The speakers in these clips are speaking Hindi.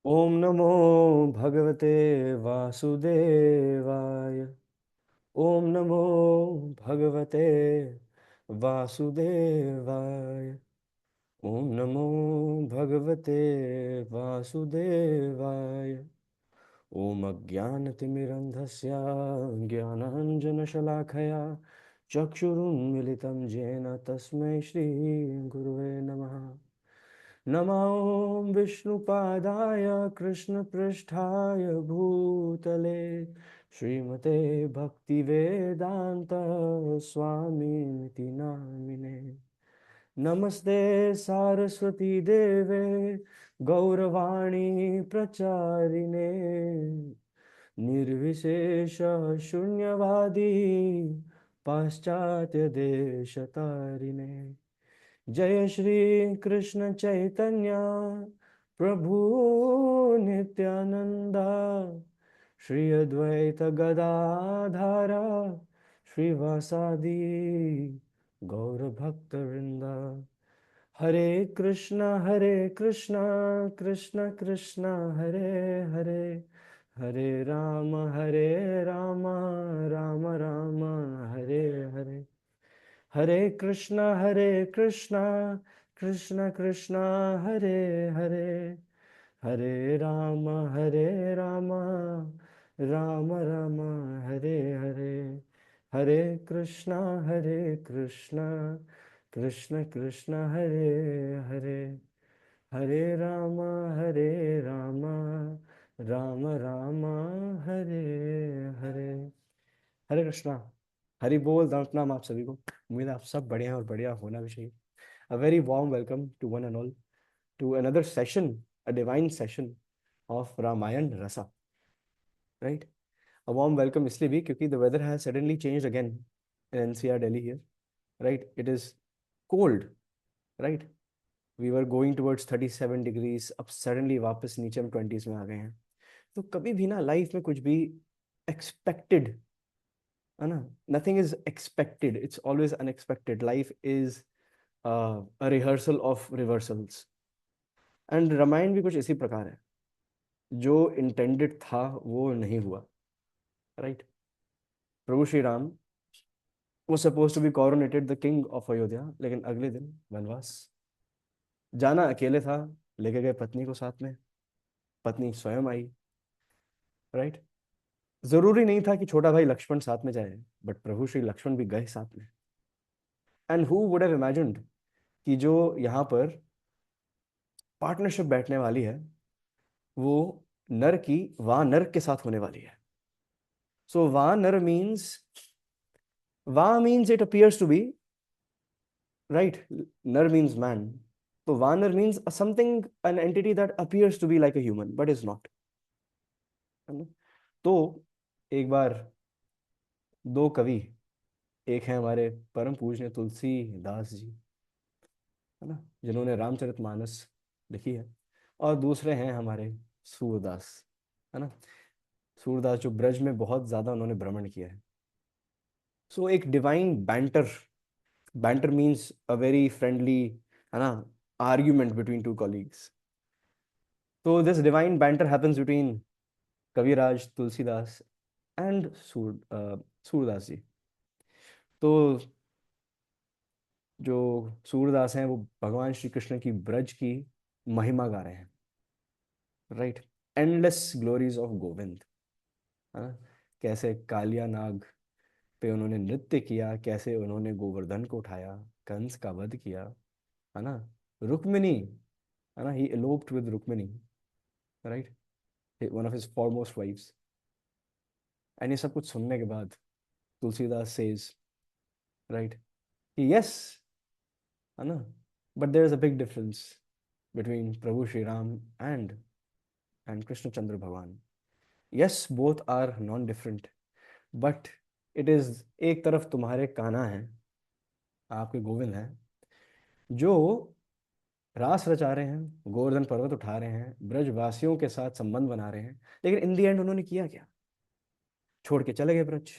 ओम नमो भगवते वासुदेवाय। ओम नमो भगवते वासुदेवाय। ओम नमो भगवते वासुदेवाय। ओम अज्ञानतिमिरन्धस्य ज्ञानाञ्जनशलाखया चक्षुरुन्मिलितं येन तस्मै श्रीगुरुवे नमः। नमो विष्णुपादाय कृष्णपृष्ठाय भूतले श्रीमते भक्तिवेदांत स्वामिनिति नामिने। नमस्ते सारस्वती देवे गौरवाणी प्रचारिणे निर्विशेष शून्यवादी पाश्चात्य देशतारिणे। जय श्री कृष्ण चैतन्य प्रभु नित्यानंदा श्री अद्वैत गदाधर श्रीवासादि गौर भक्त वृंदा। हरे कृष्ण कृष्ण कृष्ण हरे हरे हरे राम राम राम राम हरे हरे। हरे कृष्ण कृष्ण कृष्ण हरे हरे हरे राम राम राम राम हरे हरे। हरे कृष्ण कृष्ण कृष्ण कृष्ण हरे हरे हरे राम राम राम राम हरे हरे। हरे कृष्णा। हरि बोल दंड प्रणाम आप सभी को। उम्मीद है आप सब बढ़िया हैं और बढ़िया होना भी चाहिए। A very warm welcome to one and all to another session, a divine session of Ramayana Rasa. Right. A warm welcome इसलिए भी क्योंकि the weather has suddenly changed again in NCR Delhi here. Right, it is cold. Right, we were going towards 37 degrees, अब सडनली वापस नीचे हम 20s में आ गए हैं। तो कभी भी ना लाइफ में कुछ भी एक्सपेक्टेड है ना, nothing is expected, it's always unexpected. Life is a rehearsal of reversals. And Ramayana भी कुछ इसी प्रकार है। जो इंटेंडेड था वो नहीं हुआ। राइट। प्रभु श्री राम वो suppose to be coronated the king of Ayodhya, लेकिन अगले दिन वनवास। जाना अकेले था, लेके गए पत्नी को साथ में, पत्नी स्वयं आई। राइट। जरूरी नहीं था कि छोटा भाई लक्ष्मण साथ में जाए, बट प्रभु श्री लक्ष्मण भी गए साथ में। And who would have imagined कि जो यहाँ पर पार्टनरशिप बैठने वाली है वो नर की वानर के साथ होने वाली है। सो vanar means, va means it appears to be, right, nar means man. तो vanar means something, an entity that appears to be like a human but is not. तो एक बार दो कवि, एक है हमारे परम पूज्य तुलसीदास जी, है ना, जिन्होंने रामचरितमानस लिखी है, और दूसरे हैं हमारे सूरदास, है ना। सूरदास जो ब्रज में बहुत ज्यादा उन्होंने भ्रमण किया है। सो एक divine banter, banter means a very friendly, है ना, आर्ग्यूमेंट बिटवीन टू कॉलीग्स। तो this divine banter happens between Kaviraj Tulsidas and Surdas ji. तो जो सूरदास हैं वो भगवान श्री कृष्ण की ब्रज की महिमा गा रहे हैं। Right, endless glories of Govind. हाँ, कैसे कालिया नाग पे उन्होंने नृत्य किया, कैसे उन्होंने गोवर्धन को उठाया, कंस का वध किया, है ना, रुक्मिणी, है ना, he eloped with Rukmini, right, one of his foremost wifes. एंड ये सब कुछ सुनने के बाद तुलसीदास सेज, राइट, यस, है ना, but there is a big difference between Prabhu Shri Ram and Krishnachandra भगवान। Yes, both are non different, but it is, एक तरफ तुम्हारे कान्हा है, आपके गोविंद हैं, जो रास रचा रहे हैं, गोवर्धन पर्वत उठा रहे हैं, ब्रजवासियों के साथ संबंध बना रहे हैं, लेकिन इन दी एंड उन्होंने किया क्या? छोड़ के चले गए ब्रज।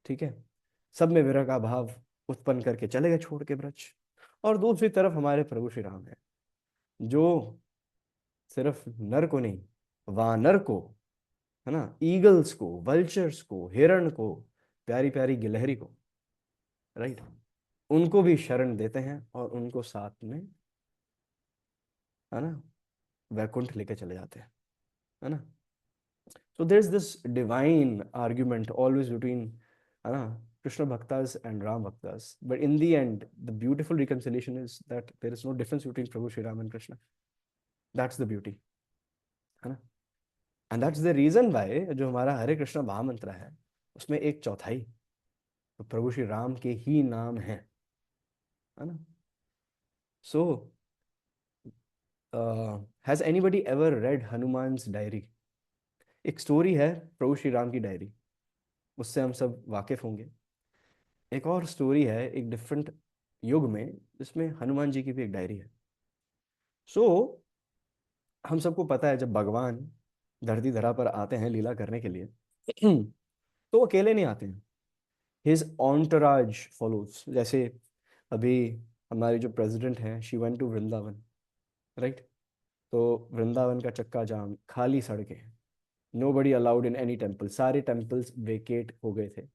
ठीक है, सब में विरह का भाव उत्पन्न करके चले गए छोड़ के ब्रज। और दूसरी तरफ हमारे प्रभु श्री राम है, जो सिर्फ नर को नहीं, वानर को, है ना, ईगल्स को, वल्चर्स को, हिरण को, प्यारी प्यारी गिलहरी को, राइट, उनको भी शरण देते हैं और उनको साथ में, है ना, वैकुंठ लेके चले जाते हैं, है ना. So there's this divine argument always between, Krishna Bhaktas and Ram Bhaktas. But in the end, the beautiful reconciliation is that there is no difference between Prabhu Shri Ram and Krishna. That's the beauty. है ना. And that's the reason why जो हमारा हरे कृष्णा महामंत्र है उसमें एक चौथाई तो प्रभु श्री राम के ही नाम है ना. So has anybody ever read Hanuman's diary? एक स्टोरी है प्रभु श्री राम की डायरी, उससे हम सब वाकिफ होंगे. एक और स्टोरी है एक डिफरेंट युग में जिसमें हनुमान जी की भी एक डायरी है. सो हम सबको पता है जब भगवान धरती धरा पर आते हैं लीला करने के लिए तो वो अकेले नहीं आते हैं. His entourage follows. जैसे अभी हमारी जो प्रेसिडेंट हैं she went to Vrindavan, right. तो वृंदावन का चक्का जाम, खाली सड़कें, nobody allowed in any temple, सारे टेम्पल्स वेकेट हो गए थे.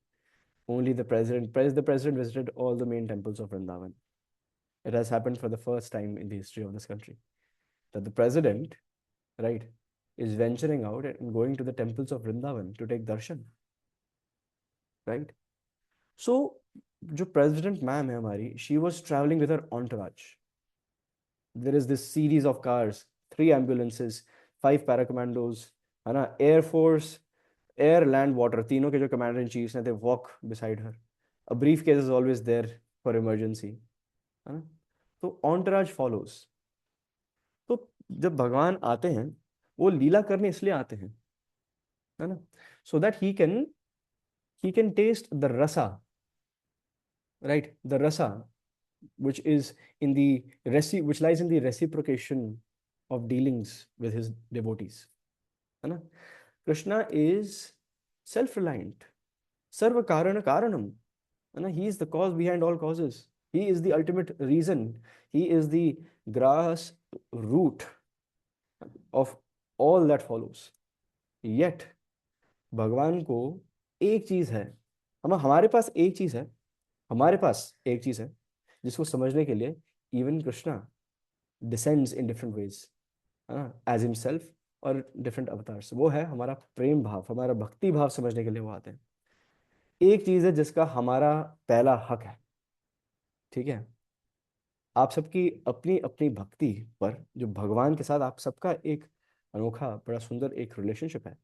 Only the president visited all the main temples of Vrindavan. It has happened for the first time in the history of this country that the president, right, is venturing out and going to the temples of Vrindavan to take darshan, right. So जो president ma'am है हमारी, she was traveling with her entourage. There is this series of cars, 3 ambulances, 5 paracommandos, है ना, air force, air, land, water, तीनों के जो commander in chiefs हैं, they walk beside her. A briefcase is always there for emergency, है ना. तो entourage follows. तो जब भगवान आते हैं वो लीला करने इसलिए आते हैं, है ना, so that he can taste the rasa, right, the rasa which is in the which lies in the reciprocation of dealings with his devotees, है ना. Krishna is self-reliant, sarva karana karanam, है ना. He is the cause behind all causes. He is the ultimate reason. He is the grass root of all that follows. Yet भगवान को एक चीज है, हमारे पास एक चीज है, हमारे पास एक चीज है जिसको समझने के लिए even Krishna descends in different ways, है ना, एज हिमसेल्फ और डिफरेंट अवतार्स. वो है हमारा प्रेम भाव, हमारा भक्ति भाव समझने के लिए वो आते हैं. एक चीज है जिसका हमारा पहला हक है, ठीक है. आप सबकी अपनी अपनी भक्ति पर जो भगवान के साथ आप सबका एक अनोखा बड़ा सुंदर एक रिलेशनशिप है,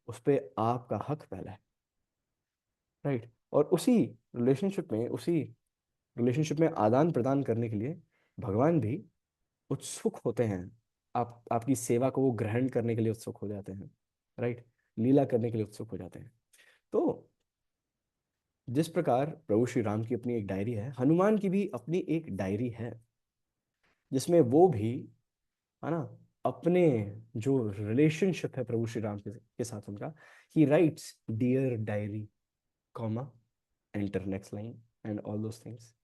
उस पर आपका हक पहला है, राइट. और उसी रिलेशनशिप में आदान प्रदान करने के लिए भगवान भी उत्सुक होते हैं. आपकी सेवा को वो ग्रहण करने के लिए उत्सुक हो जाते हैं, राइट, लीला करने के लिए उत्सुक हो जाते हैं. तो जिस प्रकार प्रभु श्री राम की अपनी एक डायरी है, हनुमान की भी अपनी एक डायरी है जिसमें वो भी, है ना, अपने जो रिलेशनशिप है प्रभु श्री राम के साथ उनका, he writes dear diary, comma, enter next line and all those things.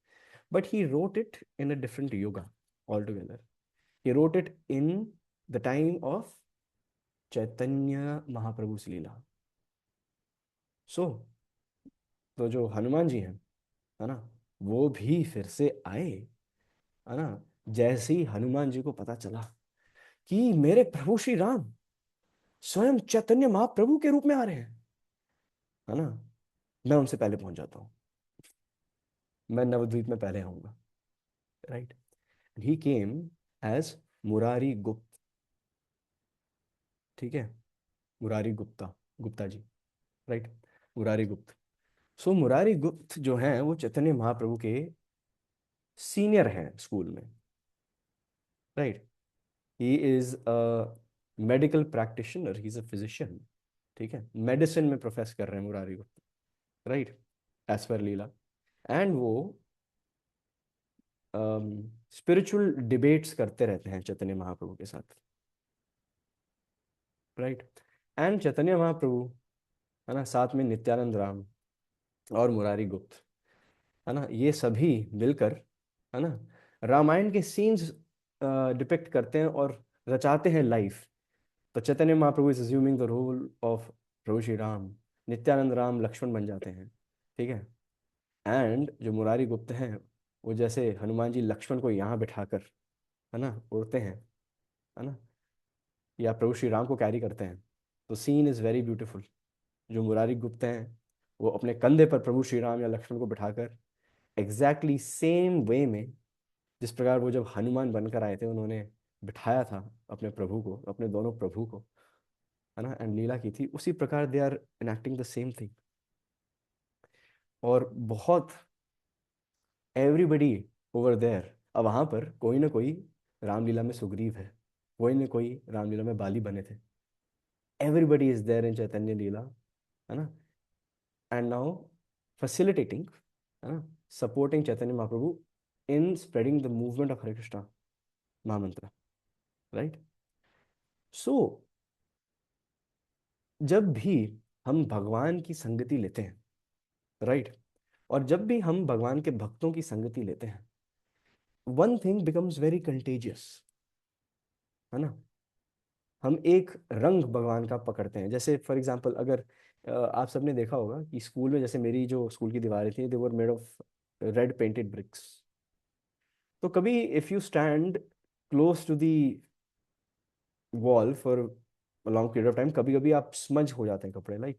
But he wrote it in a different yoga altogether. He wrote it in the time of Chaitanya Mahaprabhu's Leela. So तो जो हनुमान जी हैं, है ना, वो भी फिर से आए, है ना. जैसे ही हनुमान जी को पता चला कि मेरे प्रभु श्री राम स्वयं चैतन्य महाप्रभु के रूप में आ रहे हैं, है ना, मैं उनसे पहले पहुंच जाता हूँ, मैं नवद्वीप में पहले आऊंगा, राइट. ही केम एज मुरारी गुप्त, ठीक है, मुरारी गुप्ता जी, राइट, मुरारी गुप्त. सो मुरारी गुप्त जो हैं वो चैतन्य महाप्रभु के सीनियर हैं स्कूल में, right. He is a medical practitioner, he is a physician, ठीक है, मेडिसिन में प्रोफेस कर रहे हैं मुरारी गुप्त, राइट, एज पर लीला. एंड वो स्पिरिचुअल डिबेट्स करते रहते हैं चैतन्य महाप्रभु के साथ, राइट. एंड चैतन्य महाप्रभु, है ना, साथ में नित्यानंद राम और मुरारी गुप्त, है ना, ये सभी मिलकर, है ना, रामायण के सीन्स डिपिक्ट करते हैं और रचाते हैं लाइफ। तो Chaitanya Mahaprabhu is assuming the role of Prabhu Shri Ram, Nityanand Ram Lakshman बन जाते हैं, ठीक है। एंड जो मुरारी गुप्त हैं, वो जैसे हनुमान जी लक्ष्मण को यहाँ बिठाकर, है ना, उड़ते हैं, है ना, या प्रभु श्री राम को कैरी करते हैं, तो सीन इज़ वेरी ब्यूटीफुल। जो मुरारी गुप्त हैं, वो अपने कंधे पर प्रभु श्री राम या लक्ष्मण को बिठाकर एग्जैक्टली सेम वे में, जिस प्रकार वो जब हनुमान बनकर आए थे, उन्होंने बिठाया था अपने प्रभु को, अपने दोनों प्रभु को, है ना, एंड लीला की थी, उसी प्रकार they are enacting the same thing. और बहुत एवरीबडी ओवर देयर, अब वहाँ पर कोई ना कोई रामलीला में सुग्रीव है, कोई ना कोई रामलीला में बाली बने थे। Everybody is there in Chaitanya लीला, है ना, एंड नाउ फैसिलिटेटिंग, है ना, supporting Chaitanya Mahaprabhu in spreading the movement of Hare Krishna महामंत्र, राइट। सो जब भी हम भगवान की संगति लेते हैं, राइट, और जब भी हम भगवान के भक्तों की संगति लेते हैं, one thing becomes very contagious, है ना। हम एक रंग भगवान का पकड़ते हैं। जैसे फॉर एग्जांपल, अगर आप सबने देखा होगा कि स्कूल में, जैसे मेरी जो स्कूल की दीवारें थी, they were made of red painted bricks. तो कभी if you stand close to the wall for long period of time, कभी कभी आप स्मज हो जाते हैं कपड़े, लाइक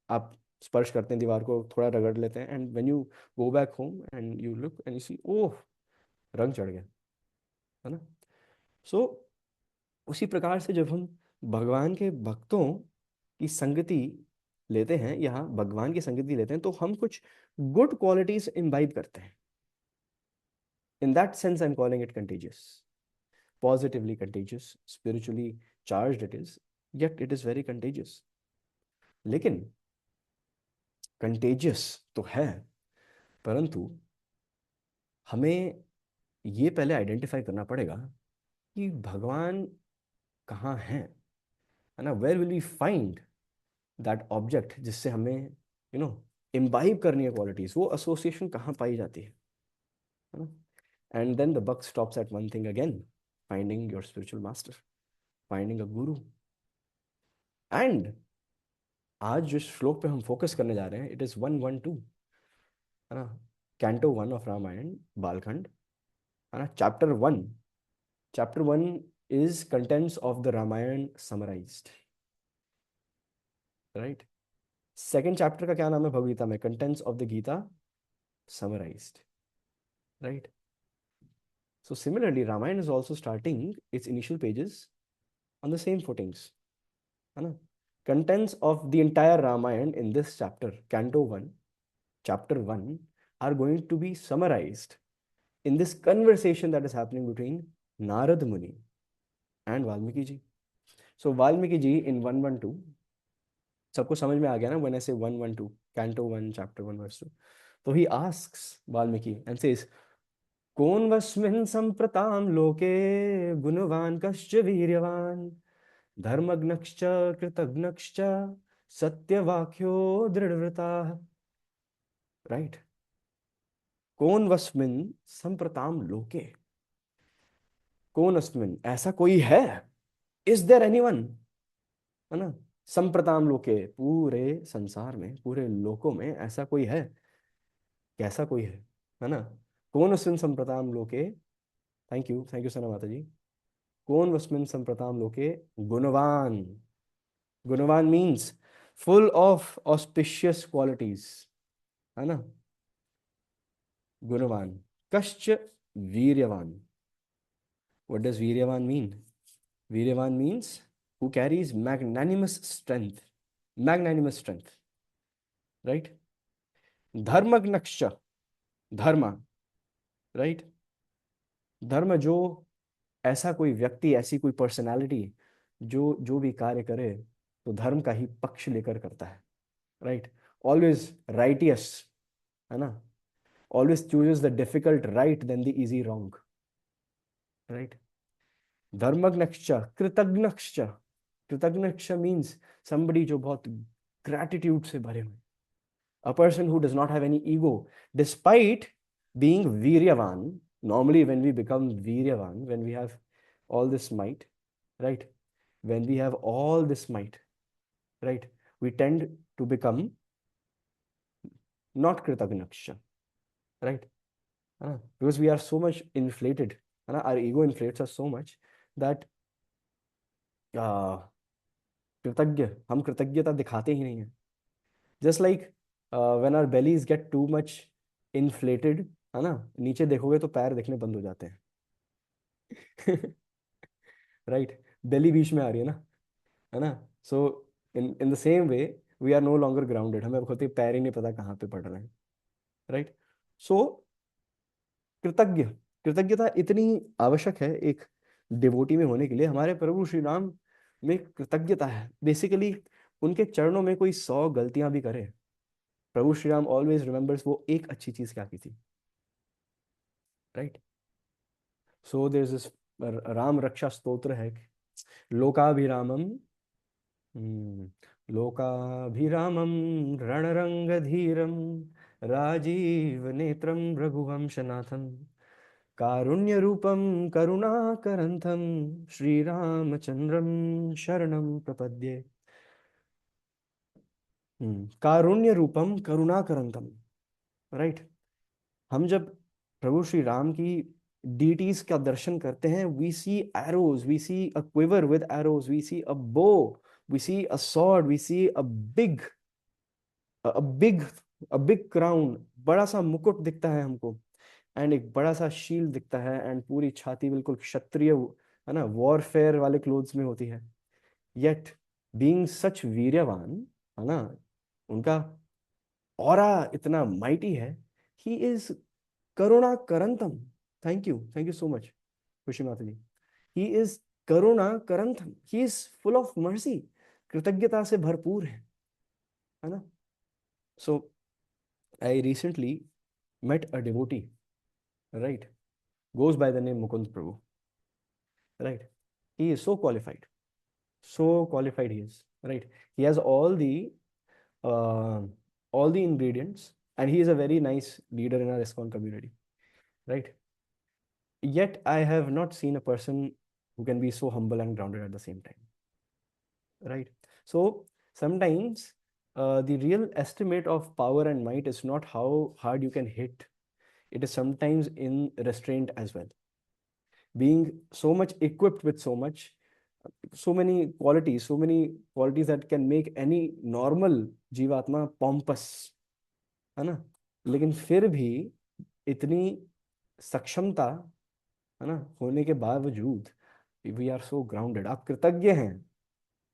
आप स्पर्श करते हैं दीवार को, थोड़ा रगड़ लेते हैं, and when you go back home and you look and you see, oh, रंग चढ़ गया, है ना। सो उसी प्रकार से जब हम भगवान के भक्तों की संगति लेते हैं, या भगवान की संगति लेते हैं, तो हम कुछ गुड क्वालिटीज इम्बाइब करते हैं। In that sense I am calling it contagious, positively contagious, spiritually charged it is, yet it is very contagious। लेकिन कंटेजियस तो है, परंतु हमें ये पहले आइडेंटिफाई करना पड़ेगा कि भगवान कहाँ हैं, है ना। Where will we find that object जिससे हमें इम्बाइब करनी है क्वालिटीज, वो एसोसिएशन कहाँ पाई जाती है ना। And then the buck stops at one thing again, finding your spiritual master, finding a guru. And आज जो श्लोक पे हम फोकस करने जा रहे हैं, इट इज 112, है ना, कैंटो 1 ऑफ रामायण बालखंड, है ना, chapter one is contents of the Ramayana summarized, right। Second chapter का क्या नाम है भगवद गीता में? contents of the Gita summarized, right। So similarly, Ramayana is also starting its initial pages on the same footings, है ना। contents of the entire Ramayana in this chapter, canto 1, chapter 1, are going to be summarized in this conversation that is happening between Narad Muni and Valmiki ji। So Valmiki ji in 112, सबको समझ में आ गया ना, when I say 112, canto 1, chapter 1, verse 2, तो he asks Valmiki and says, कौन वस्मिन् संप्रतां लोके गुणवान कश्च वीर्यवान धर्मज्ञश्च कृतज्ञश्च सत्यवाक्यो दृढ़व्रताः, राइट। कौन वस्मिन् संप्रतां लोके, कौन अस्मिन्, ऐसा कोई है, इज देयर एनीवन, है ना, संप्रताम लोके, पूरे संसार में, पूरे लोकों में ऐसा कोई है, कैसा कोई है ना। कौन अस्मिन् संप्रताम लोके, थैंक यू सना माता जी। कौन अस्मिन् संप्रताम लोके गुणवान, गुणवान means full of auspicious qualities, है ना, गुणवान। कश्च वीर्यवान, व्हाट डज वीर्यवान मीन? वीर्यवान means who carries magnanimous strength, magnanimous strength, right। धर्मज्ञश्च, धर्म, राइट, धर्म, जो ऐसा कोई व्यक्ति, ऐसी कोई पर्सनालिटी जो जो भी कार्य करे तो धर्म का ही पक्ष लेकर करता है, राइट। ऑलवेज राइटियस, है ना, always chooses the difficult right than the easy wrong, right. धर्मज्ञश्च कृतज्ञश्च, कृतज्ञश्च मीन्स somebody जो बहुत ग्रैटिट्यूड से भरे हुए, a person who does not have any ego despite being viryavan। Normally when we become viryavan, when we have all this might, right? When we have all this might, right, we tend to become not कृतघ्नक्ष, right? Because we are so much inflated, our ego inflates us so much that कृतज्ञ, हम कृतज्ञता दिखाते ही नहीं है. Just like when our bellies get too much inflated, है ना, नीचे देखोगे तो पैर दिखने बंद हो जाते हैं. राइट, बेली बीच में आ रही है ना. So in in the same way we are no longer grounded, हमें खुद ही पैर ही नहीं पता कहाँ पे पड़ रहे हैं. राइट. सो कृतज्ञ, कृतज्ञता इतनी आवश्यक है एक डिवोटी में होने के लिए. हमारे प्रभु श्री राम में कृतज्ञता है. बेसिकली उनके चरणों में कोई 100 गलतियां भी करे, प्रभु श्री राम ऑलवेज रिमेंबर्स वो एक अच्छी चीज क्या की थी. Right. So there is this Ram Raksha Stotra है, लोकाभिरामम, लोकाभिरामम रणरंगधीरम राजीव नेत्रम रघुवंशनाथम कारुण्यरूपम करुणाकरंथम श्रीरामचंद्रम शरणम प्रपद्ये. कारुण्य रूपम करुणाकरंतम. राइट. हम जब प्रभु श्री राम की डीटीज का दर्शन करते हैं, we see arrows, we see a quiver with arrows, we see a bow, we see a sword, we see a big a big a big crown, बड़ा सा मुकुट दिखता है हमको, एंड एक बड़ा सा शील्ड दिखता है, एंड पूरी छाती बिल्कुल क्षत्रिय, है ना, वॉरफेयर वाले क्लोथ्स में होती है. येट बीइंग सच वीर्यवान, है ना, उनका ऑरा इतना माइटी है. ही इज करुणा करंतम. Thank you so much Khushi माता जी. ही इज करुणा करंतम, he is full of mercy, कृतज्ञता से भरपूर है ना. So I recently met a devotee, right, goes by the name Mukund Prabhu, right. He is so qualified he is, right. He has uh, all the ingredients, and he is a very nice leader in our ISKCON community, right. Yet I have not seen a person who can be so humble and grounded at the same time, right. So sometimes the real estimate of power and might is not how hard you can hit, it is sometimes in restraint as well. Being so much equipped with so many qualities that can make any normal जीवात्मा pompous, है ना, लेकिन फिर भी इतनी सक्षमता, है ना, होने के बावजूद वी आर सो ग्राउंडेड. आप कृतज्ञ हैं,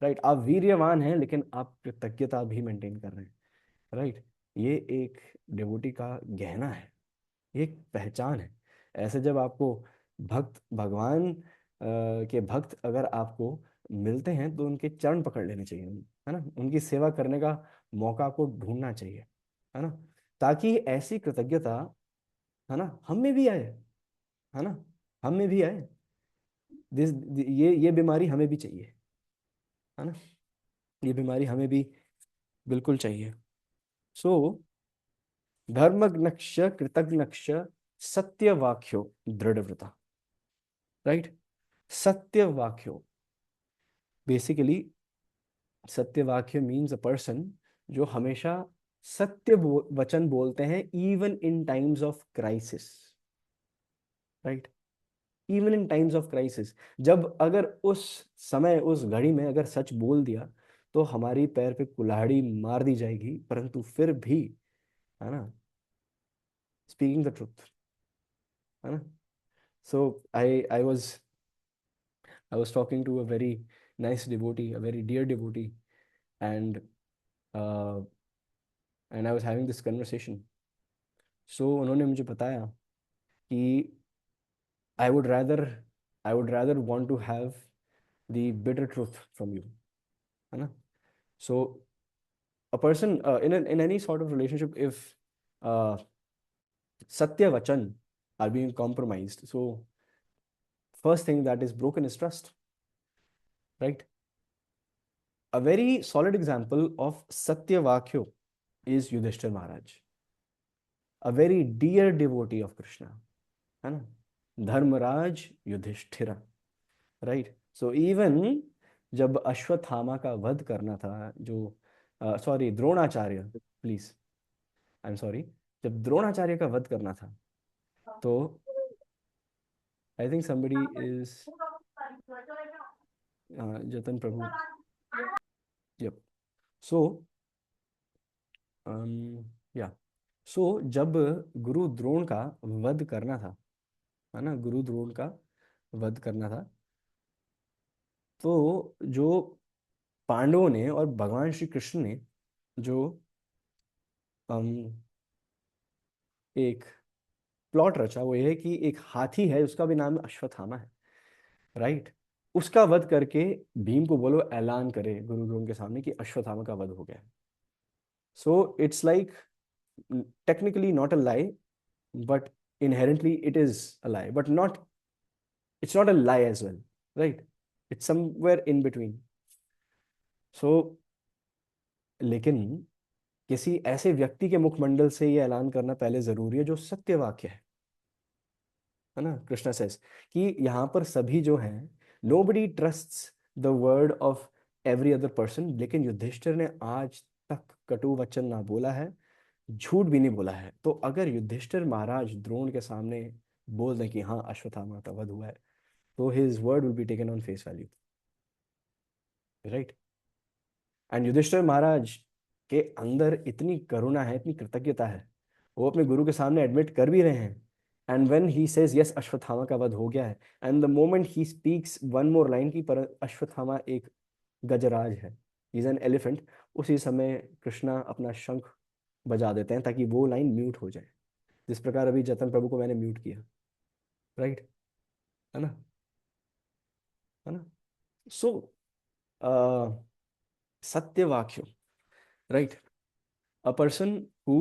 राइट, आप वीर्यवान हैं, लेकिन आप कृतज्ञता भी मेंटेन कर रहे हैं, राइट. ये एक डिवोटी का गहना है, एक पहचान है. ऐसे जब आपको भक्त, भगवान के भक्त अगर आपको मिलते हैं तो उनके चरण पकड़ लेने चाहिए, है ना, उनकी सेवा करने का मौका आपको ढूंढना चाहिए, है ना, ताकि ऐसी कृतज्ञता, है ना, हम में भी आए, है ना, हम में भी आए. दिस ये बीमारी हमें भी चाहिए, है ना, ये बीमारी हमें भी बिल्कुल चाहिए. सो धर्मज्ञक्ष कृतज्ञक्ष सत्यवाक्यो दृढ़व्रता, राइट. सत्यवाक्यो, बेसिकली सत्यवाक्य मीन्स अ पर्सन जो हमेशा सत्य वचन बोलते हैं, even in times of crisis, right. Even in times of crisis, जब अगर उस समय उस घड़ी में अगर सच बोल दिया तो हमारी पैर पे कुल्हाड़ी मार दी जाएगी, परंतु फिर भी, है ना, स्पीकिंग द ट्रुथ, है ना. So I was talking to a very nice devotee, a very dear devotee, and uh, and I was having this conversation. So उन्होंने मुझे बताया कि I would rather I would rather want to have the bitter truth from you, है ना. So a person in any sort of relationship, if uh, satya vachan are being compromised, so first thing that is broken is trust, right. A very solid example of satya vakyo is Yudhishthir Maharaj, a very dear devotee of Krishna, है ना, Dharmaraj Yudhishthira. Right. So even जब अश्वत्थामा का वध करना था, जो sorry Dronacharya, please, I am sorry, जब द्रोणाचार्य का वध करना था, तो आई थिंक समबडी इज जतन प्रभु, यप। सो या सो जब गुरु द्रोण का वध करना था, है ना, गुरु द्रोण का वध करना था, तो जो पांडवों ने और भगवान श्री कृष्ण ने जो एक प्लॉट रचा, वो ये है कि एक हाथी है, उसका भी नाम अश्वत्थामा है, राइट। उसका वध करके भीम को बोलो ऐलान करे गुरु द्रोण के सामने कि अश्वत्थामा का वध हो गया है। So it's like technically not a lie, but inherently it is a lie, but not, it's not a lie as well, right? It's somewhere in between. So लेकिन किसी ऐसे व्यक्ति के मुखमंडल से ये ऐलान करना पहले जरूरी है जो सत्य वाक्य है ना। कृष्णा सेस कि यहाँ पर सभी जो हैं, nobody trusts the word of every other person, लेकिन युधिष्ठिर ने आज तक कटु वचन ना बोला है, झूठ भी नहीं बोला है। तो अगर युधिष्ठिर महाराज द्रोण के सामने बोल दें कि हाँ अश्वत्थामा का वध हुआ है, तो his word will be taken on face value, right? And Yudhishthir Maharaj के अंदर इतनी करुणा है, इतनी कृतज्ञता है, वो अपने गुरु के सामने एडमिट कर भी रहे हैं। And when he says yes Ashwatthama का वध हो गया है, and the moment he speaks one more line की पर अश्वत्थामा एक गजराज है, ही इज एन एलिफेंट, उसी समय कृष्णा अपना शंख बजा देते हैं ताकि वो लाइन म्यूट हो जाए, जिस प्रकार अभी जतन प्रभु को मैंने म्यूट किया, राइट, है ना, है ना। सो सत्य वाक्य, right? A person who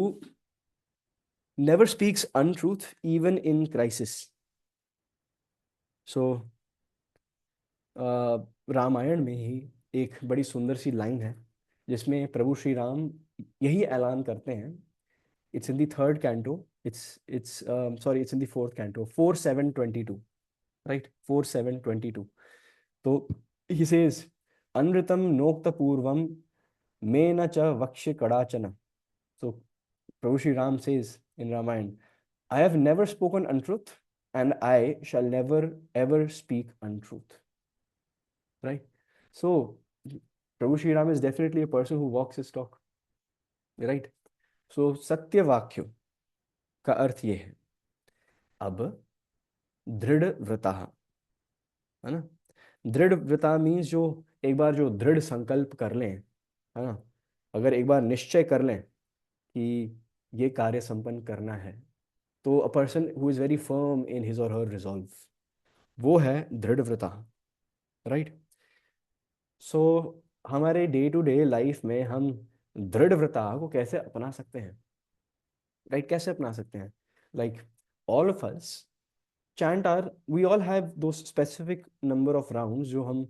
never speaks untruth even in crisis. So Ramayan में ही एक बड़ी सुंदर सी लाइन है जिसमें प्रभु श्री राम यही ऐलान करते हैं। It's in the third canto, it's sorry it's in the fourth canto, 4:7-22, right, 4:7-22। तो ही सेज अनृतम नोक्त पूर्वम मे न च वक्ष्य कदाचन। So Prabhu Shri Ram says in Ramayana, I have never spoken untruth and I shall never ever speak untruth. Right? So Prabhu Shri Ram is definitely a person who walks his talk. Right? So सत्य वाक्य का अर्थ ये है। अब दृढ़ व्रता, है ना, दृढ़ व्रता मीन्स जो एक बार जो दृढ़ संकल्प कर लें, है ना, अगर एक बार निश्चय कर लें कि ये कार्य संपन्न करना है, तो a person who is very firm in his और हर रिजॉल्व, वो है दृढ़ व्रता, राइट। सो हमारे डे टू डे लाइफ में हम दृढ़ व्रता को कैसे अपना सकते हैं, राइट, कैसे अपना सकते हैं? Like all of us chant are, we all have दो स्पेसिफिक नंबर ऑफ राउंड्स जो हम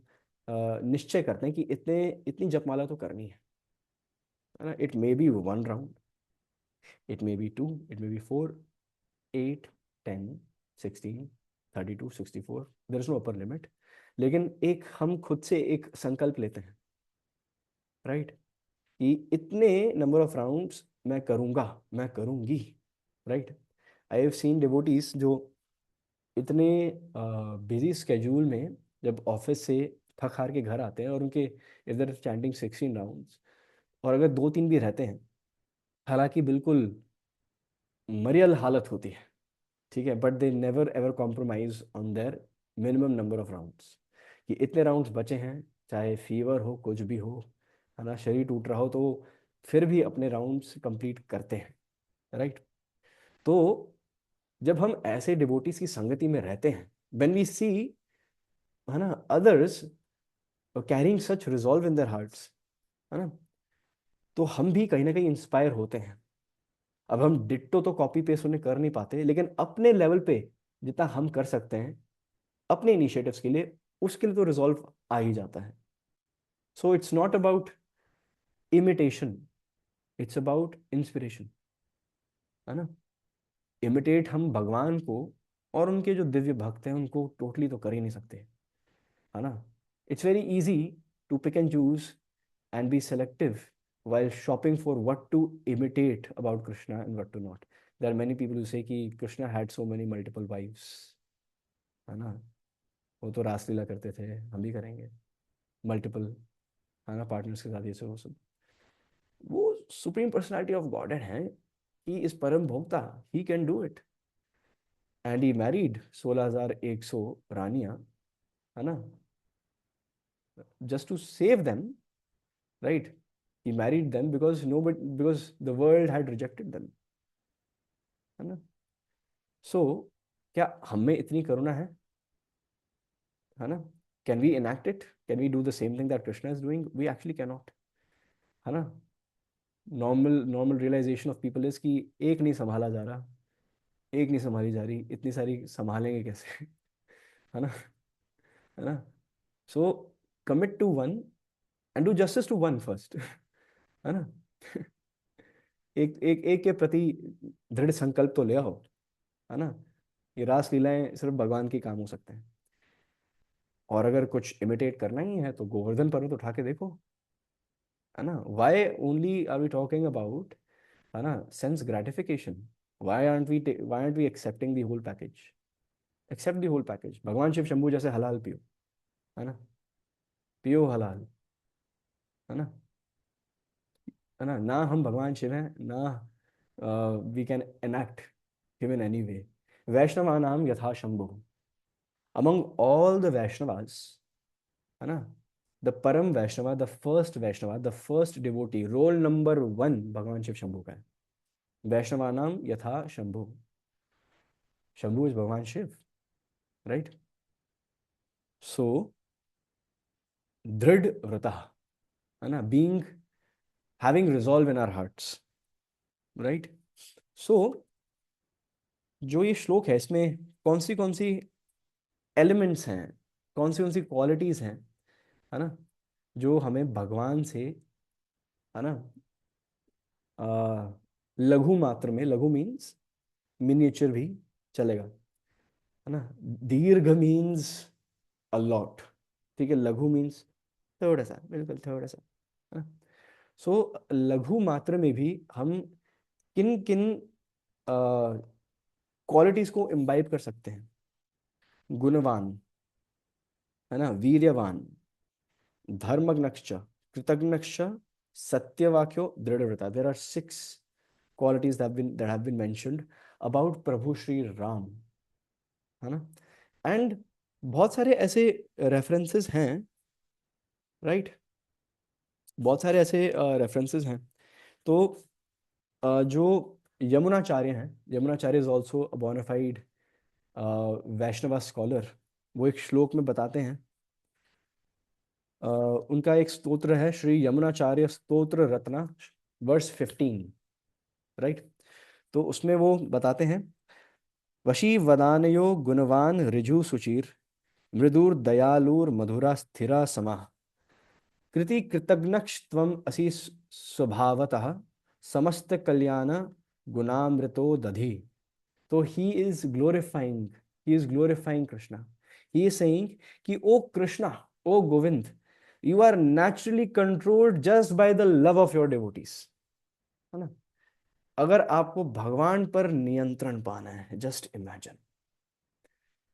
निश्चय करते हैं कि इतने इतनी जपमाला तो करनी है ना। It may be 1 round, it may be 2, it may be 4, 8, 10, 16, 32, 64, there is no upper limit. लेकिन एक हम खुद से एक संकल्प लेते हैं, राइट, कि इतने नंबर ऑफ राउंड्स मैं करूंगा, मैं करूंगी, right. I have seen devotees जो इतने बिजी स्केड्यूल में जब ऑफिस से थक हार के घर आते हैं और उनके इधर चैंटिंग 16 राउंड्स, और अगर 2-3 भी रहते हैं, हालांकि बिल्कुल मरियल हालत होती है, ठीक है, but they never ever compromise on their minimum number of rounds, कि इतने राउंड्स बचे हैं, चाहे फीवर हो, कुछ भी हो, है ना, शरीर टूट रहा हो, तो फिर भी अपने राउंड्स कंप्लीट करते हैं, राइट। तो जब हम ऐसे डिवोटीज की संगति में रहते हैं, व्हेन वी सी, है ना, others carrying such resolve in their hearts, है ना, तो हम भी कहीं ना कहीं इंस्पायर होते हैं। अब हम डिट्टो तो कॉपी पेस्ट उन्हें कर नहीं पाते, लेकिन अपने लेवल पे जितना हम कर सकते हैं अपने इनिशिएटिव्स के लिए, उसके लिए तो रिजॉल्व आ ही जाता है। So it's not about imitation, it's about inspiration, है ना। इमिटेट हम भगवान को और उनके जो दिव्य भक्त हैं उनको टोटली तो कर ही नहीं सकते, है ना. It's very easy to pick and choose and be selective while shopping for what to imitate about Krishna and what to not. There are many people who say कि Krishna had so many multiple wives, है ना. वो तो रासलीला करते थे, हम भी करेंगे मल्टीपल, है ना, पार्टनर्स के साथ, ये सब वो सब. वो सुप्रीम पर्सनालिटी ऑफ गॉडेड है, ही इज परम भोक्ता, he can do it. And he married 16,100 रानियां, है ना, just to save them, right? He married them because nobody, because the world had rejected them, है ना. So क्या हम में इतनी करुणा है ना? Can we enact it? Can we do the same thing that Krishna is doing? We actually cannot, है ना. Normal realisation of people is कि एक नहीं संभाला जा रहा, एक नहीं संभाली जा रही, इतनी सारी संभालेंगे कैसे, है ना, है ना. So commit to one and do justice to one first, है ना. एक एक एक के प्रति दृढ़ संकल्प तो ले आओ, है ना. ये रास लीलाएं सिर्फ भगवान के काम हो सकते हैं. और अगर कुछ इमिटेट करना ही है तो गोवर्धन पर्वत उठा के देखो, है ना. Why only are we talking about, है ना, sense gratification. Why aren't we accepting the whole package. Accept the whole package. भगवान शिव शंभू जैसे हलाल पियो, है ना, पियो हलाल, है ना, है ना. ना हम भगवान शिव हैं, ना we can enact him in any way. वैष्णवानाम यथा शंभु. अमंग ऑल द वैष्णवास, है ना, द परम Vaishnava, the first Vaishnava, the first devotee, roll number 1 भगवान शिव शंभू का है. वैष्णवानाम यथा शंभु. शंभु इज भगवान शिव, राइट. सो दृढ़ व्रता, है ना, being, having resolve in our hearts, right. So जो ये श्लोक है, इसमें कौन सी एलिमेंट्स हैं, कौन सी क्वालिटीज हैं, है ना, जो हमें भगवान से, है ना, लघु मात्र में, लघु मीन्स मिनिएचर भी चलेगा, है ना. दीर्घ मीन्स अलॉट, ठीक है. लघु मीन्स थोड़ा सा, बिल्कुल थोड़ा सा, है ना. सो लघु मात्र में भी हम किन किन क्वालिटीज को इम्बाइब कर सकते हैं. गुणवान, है ना, वीर्यवान, धर्मग्नश्च, कृतघ्नश्च, सत्यवाक्यो, दृढ़व्रता. There are 6 qualities that have been mentioned about Prabhu Shri Ram, है ना. एंड बहुत सारे ऐसे रेफरेंसेस हैं, राइट. बहुत सारे ऐसे रेफरेंसेस हैं. तो जो यमुनाचार्य हैं, Yamunacharya is also a bonafide Vaishnav scholar. वो एक श्लोक में बताते हैं, उनका एक स्तोत्र है, श्री यमुनाचार्य स्तोत्र रत्ना, वर्स 15, राइट. तो उसमें वो बताते हैं, वशी वदानयो गुणवान ऋजु सुचिर, मृदुर दयालुर मधुरा स्थिरा समाः, कृति कृतघ्नस्त्वम असि स्वभावतः, समस्त कल्याण गुणामृतो दधि. तो he is glorifying Krishna. He is saying कि ओ कृष्णा, ओ Govind, you are naturally controlled just by the love of your devotees, है ना. अगर आपको भगवान पर नियंत्रण पाना है, जस्ट इमेजिन,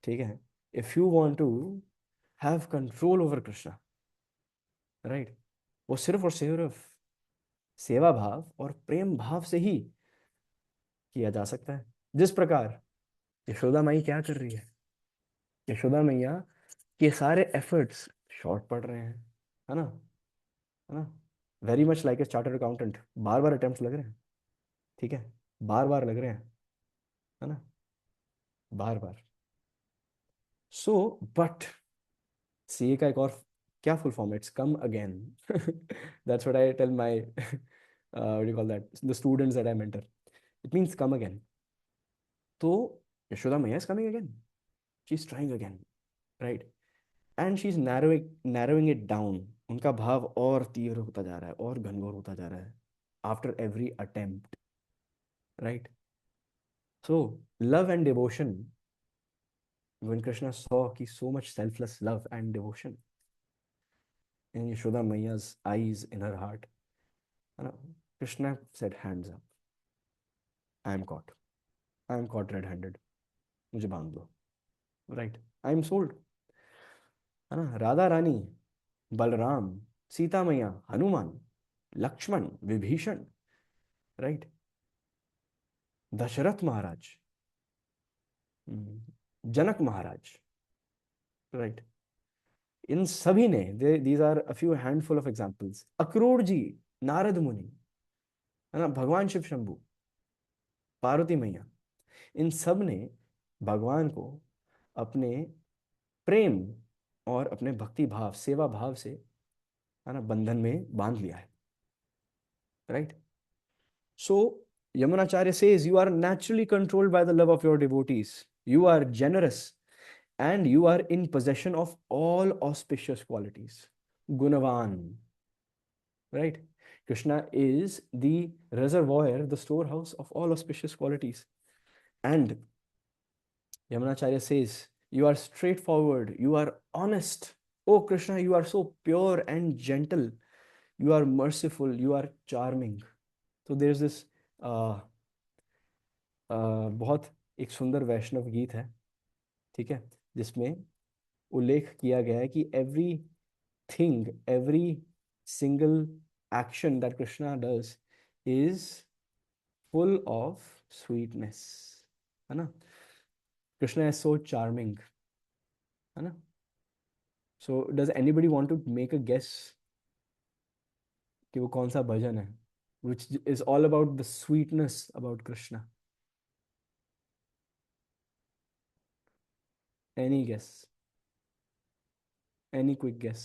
ठीक है, if you want to have control over Krishna, right, वो सिर्फ और सिर्फ सेवा भाव और प्रेम भाव से ही किया जा सकता है. जिस प्रकार यशोदा माई क्या कर रही है, यशोदा मैया के सारे एफर्ट्स शॉर्ट पड़ रहे हैं, है ना, है ना. Very much like a chartered accountant, bar bar attempt लग रहे हैं, ठीक है, बार बार लग रहे हैं, है ना, बार बार. सो बट सीए का एक और क्या full form, it's come again. That's what I tell my what do you call that, the students that I mentor. It means come again. तो Yashoda Maiya is coming again, she is trying again, right. And she is narrowing it down. उनका भाव और तीव्र होता जा रहा है, और घनघोर होता जा रहा है, after every attempt, right. So love and devotion When Krishna saw ki so much selfless love and devotion in Yashoda Maiya's eyes, in her heart, Krishna said, hands up, I am caught. I am caught red-handed. मुझे बांध दो. Right. I am sold. है ना. राधा रानी, बलराम, सीता मैया, हनुमान, लक्ष्मण, विभीषण, राइट, दशरथ महाराज, जनक महाराज, राइट, इन सभी ने, these are a few handful of examples. Akrur ji, Narad Muni, है ना, भगवान शिव शंभू, पार्वती मैया, इन सब ने भगवान को अपने प्रेम और अपने भक्ति भाव, सेवा भाव से, है ना, बंधन में बांध लिया है. Right. So Yamunacharya says you are naturally controlled by the love of your devotees. You are generous and you are in possession of all auspicious qualities. Gunavan. Right? Krishna is the reservoir, the storehouse of all auspicious qualities. And Yamunacharya says, you are straightforward, you are honest. Oh Krishna, you are so pure and gentle. You are merciful, you are charming. So there's this बहुत एक सुंदर वैष्णव गीत है, ठीक है, जिसमें उल्लेख किया गया है कि everything, every single action that Krishna does is full of sweetness. है ना. Krishna is so charming. है ना. So does anybody want to make a guess कि वो कौन सा भजन है which is all about the sweetness about Krishna? Any guess? Any quick guess?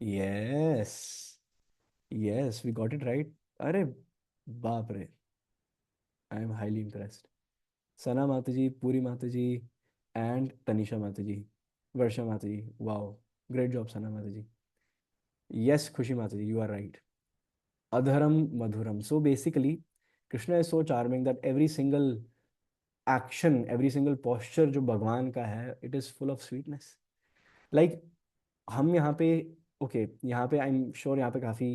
Yes. Yes, we got it right. अरे बाप रे, आई एम हाईली इम्प्रेस्ड. सना माता जी, पूरी माता जी, एंड तनिषा माता जी, वर्षा माता जी. वाओ, ग्रेट जॉब सना माता जी. यस, खुशी माता जी, you are right. अधरम Madhuram. So basically Krishna is so charming that every single action, every single posture जो भगवान का है, it is full of sweetness. Like हम यहाँ पे, ओके, यहाँ पे आई एम श्योर यहाँ पे काफ़ी,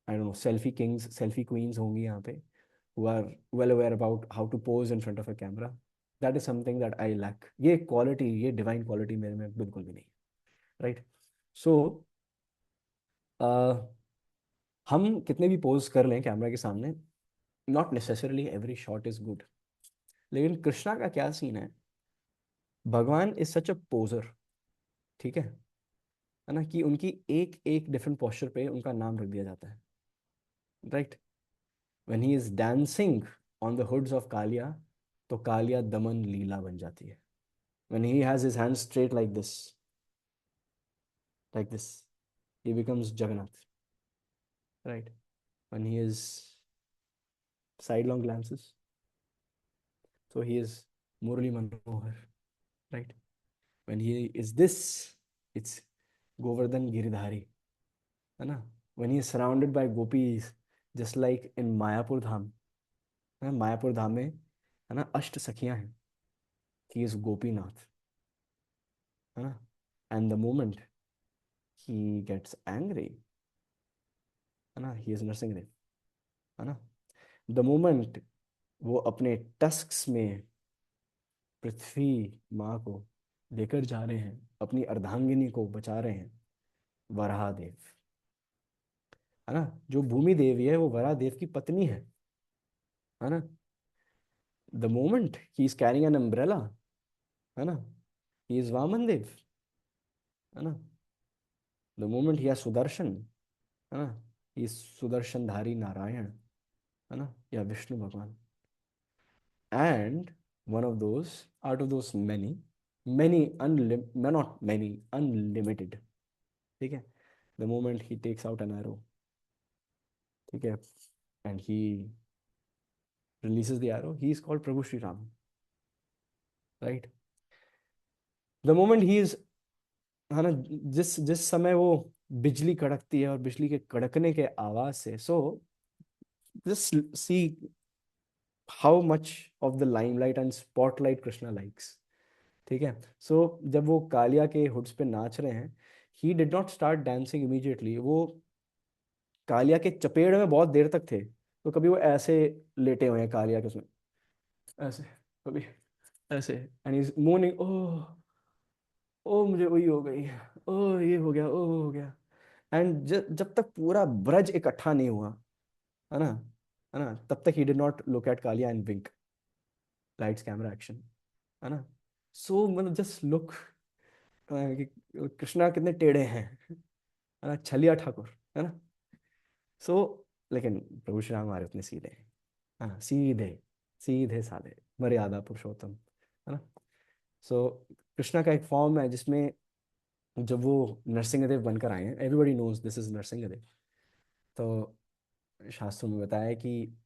I don't know, selfie kings, selfie queens होंगी यहाँ पे, who are well aware about how to pose in front of a camera. That is something that I lack. ये quality, ये divine quality मेरे में बिल्कुल भी नहीं. Right? So हम कितने भी पोज कर लें कैमरा के सामने, not necessarily every shot is good. लेकिन कृष्णा का क्या सीन है, भगवान इज सच अ पोजर. ठीक है ना, कि उनकी एक एक डिफरेंट पोस्चर पे उनका नाम रख दिया जाता है. Right. When he is dancing on the hoods of Kaliya, तो कालिया दमन लीला बन जाती है. When he has his hands straight like this, he becomes Jagannath. Right. When he is sidelong glances, so he is Murali Manohar. Right. When he is this, it's Govardhan Giridhari. है ना. When he is surrounded by gopis, just like in Mayapur Dham. Mayapur धाम में, है ना, अष्ट सखियां हैं. He is Gopinath. है ना. And the moment he gets angry, है ना, he is Nrsimhadev. है ना. The moment वो अपने टस्क्स में पृथ्वी माँ को लेकर जा रहे हैं, अपनी अर्धांगिनी को बचा रहे हैं, वराहदेव. है ना. जो भूमि देवी है वो वराहदेव की पत्नी है ना. The moment he is carrying an umbrella, है ना, ही इज वामन देव. है ना. The moment he has Sudarshan, है ना, ही इज सुदर्शनधारी नारायण. है ना, या विष्णु भगवान. And one of those, out of those many, not many, unlimited. ठीक है. The moment he takes out an arrow, ठीक है, and he releases the arrow, he is called Prabhu Shri Ram. Right. The moment he is, है ना, जिस जिस समय वो बिजली कड़कती है और बिजली के कड़कने के आवाज से, so just see how much of the limelight and spotlight Krishna likes. ठीक है। सो जब वो कालिया के हुड्स पे नाच रहे हैं, ही did not start dancing immediately. वो कालिया के चपेड़ में बहुत देर तक थे। तो कभी वो ऐसे लेटे हुए हैं कालिया के उसमें, ऐसे, कभी ऐसे, एंड इज मोर्निंग, ओह ओ मुझे वही हो गई, ओ ये हो गया, ओ हो गया। एंड जब तक पूरा ब्रज इकट्ठा नहीं हुआ, है ना, है ना, तब तक he did not look at Kaliya and wink, lights camera action, है ना। सो मतलब जस्ट लुक कि कृष्णा कितने टेढ़े हैं, है ना, छलिया ठाकुर, है ना। सो लेकिन प्रभु श्री राम हमारे उतने सीधे हैं, है ना, सीधे, सीधे साधे, मर्यादा पुरुषोत्तम, है ना। सो कृष्णा का एक फॉर्म है जिसमें जब वो नरसिंहदेव बनकर आए हैं, everybody knows this is Narasimhadev. तो शास्त्रों में बताया है कि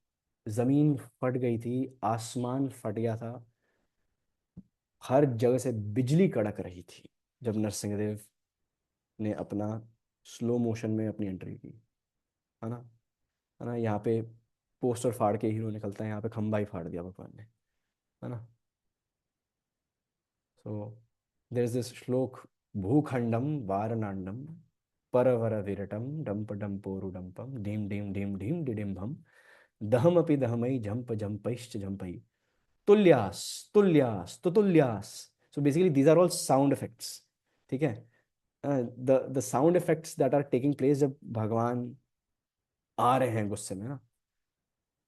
जमीन फट गई थी, आसमान फट गया था, हर जगह से बिजली कड़क रही थी जब नरसिंहदेव ने अपना स्लो मोशन में अपनी एंट्री की, है ना, है ना। यहाँ पे पोस्टर फाड़ के हीरो निकलता है, यहाँ पे खंबा ही फाड़ दिया भगवान ने, है ना। सो देयर इज दिस श्लोक, भूखंडम वारनांडम परवर विरटम डंप डंपोरुडंपम ढीम ढीम ढीम ढीम डिडिम्भम दहमपि दहमई झंप झंपैश्च झंपई तुल्यास तुल्यास तुतुल्यास। So basically these are all sound effects. ठीक है। The sound effects that are taking place जब भगवान आ रहे हैं गुस्से में ना,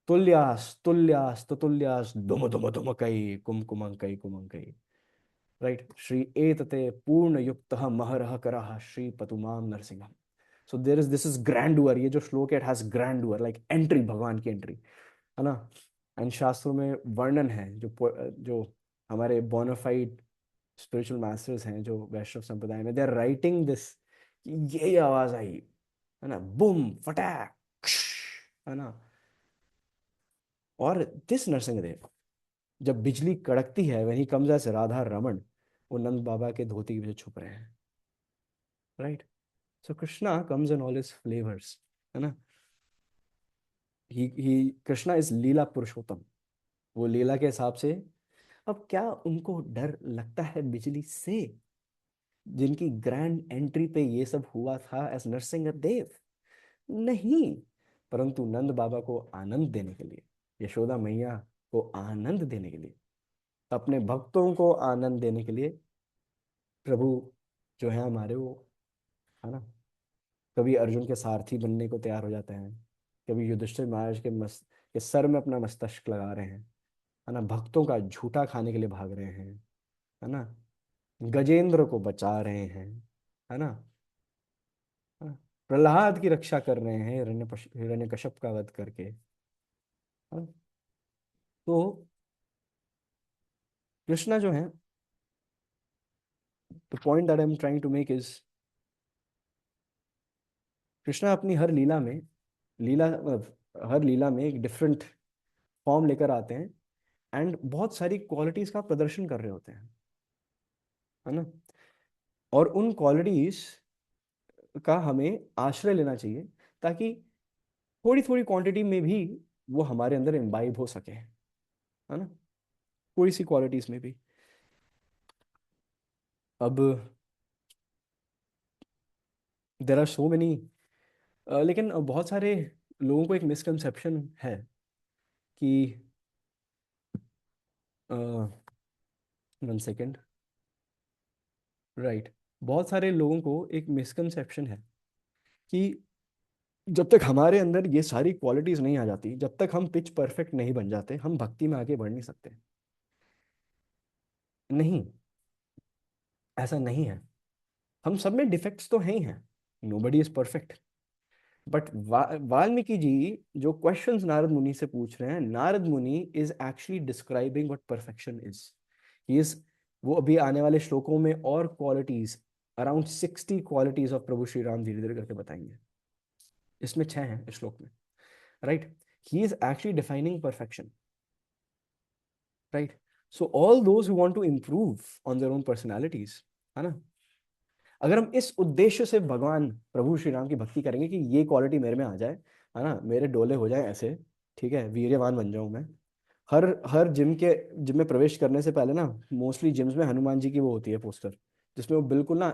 तुल्यास तुल्यास तुतुल्यास धुम धुम धुम कई कुम कुमंकई कुमंकई। राइट, श्री एतते पूर्ण युक्त महरह करः श्री पतुमाम नरसिंहम। सो देर इज दिस इज ग्रैंडुअर, ये जो श्लोक है, इट हैज ग्रैंडुअर, लाइक एंट्री, भगवान की एंट्री, है ना। एंड शास्त्रों में वर्णन है, जो हमारे बोनाफाइड स्पिरिचुअल मास्टर्स हैं जो वैष्णव संप्रदाय में, दे आर राइटिंग दिस, यही आवाज आई, है ना, बुम फटाक, है ना। और दिस नरसिंहदेव, जब बिजली कड़कती है, वही कम्स एज राधा रमन, वो नंद बाबा के धोती के पीछे छुप रहे हैं। Right. So Krishna comes in all his flavours, है ना। ही कृष्णा इज लीला पुरुषोत्तम, वो लीला के हिसाब से। अब क्या उनको डर लगता है बिजली से, जिनकी ग्रैंड एंट्री पे ये सब हुआ था एज नरसिंह देव? नहीं, परंतु नंद बाबा को आनंद देने के लिए, यशोदा मैया को आनंद देने के लिए, अपने भक्तों को आनंद देने के लिए, प्रभु जो है हमारे, वो, है ना, कभी अर्जुन के सारथी बनने को तैयार हो जाते हैं, कभी युधिष्ठिर महाराज के सर में अपना मस्तक लगा रहे हैं, है ना, भक्तों का झूठा खाने के लिए भाग रहे हैं, है ना, गजेंद्र को बचा रहे हैं, है ना, हाँ, प्रहलाद की रक्षा कर रहे हैं हिरण्यकश्यप का वध करके, हाँ। तो कृष्णा जो है, the point that I am trying to make is, Krishna अपनी हर लीला में, हर लीला में एक डिफरेंट फॉर्म लेकर आते हैं, एंड बहुत सारी क्वालिटीज का प्रदर्शन कर रहे होते हैं, है ना। और उन क्वालिटीज का हमें आश्रय लेना चाहिए, ताकि थोड़ी थोड़ी क्वांटिटी में भी वो हमारे अंदर इम्बाइब हो सके, है ना, थोड़ी सी क्वालिटीज में भी। अब देर आर सो मेनी, लेकिन बहुत सारे लोगों को एक मिसकंसेप्शन है कि, 1 सेकेंड, राइट, बहुत सारे लोगों को एक मिसकंसेप्शन है कि जब तक हमारे अंदर ये सारी क्वालिटीज नहीं आ जाती, जब तक हम पिच परफेक्ट नहीं बन जाते, हम भक्ति में आगे बढ़ नहीं सकते। नहीं, ऐसा नहीं है। हम सब में डिफेक्ट्स तो हैं ही हैं, nobody is perfect. But Valmiki ji जो क्वेश्चंस नारद मुनि से पूछ रहे हैं, नारद मुनि is actually describing what perfection is. He is, वो अभी आने वाले श्लोकों में और qualities, around 60 qualities of Prabhu Shri Ram धीरे धीरे करके बताएंगे। इसमें 6 हैं इस श्लोक में, right. He is actually defining perfection, right. So all those who want to improve on their own personalities, है ना, अगर हम इस उद्देश्य से भगवान प्रभु श्री राम की भक्ति करेंगे कि ये क्वालिटी मेरे में आ जाए, है ना, मेरे डोले हो जाए ऐसे, ठीक है, वीर्यवान बन जाऊं मैं, हर हर जिम में प्रवेश करने से पहले ना, मोस्टली जिम्स में हनुमान जी की वो होती है पोस्टर, जिसमें वो बिल्कुल ना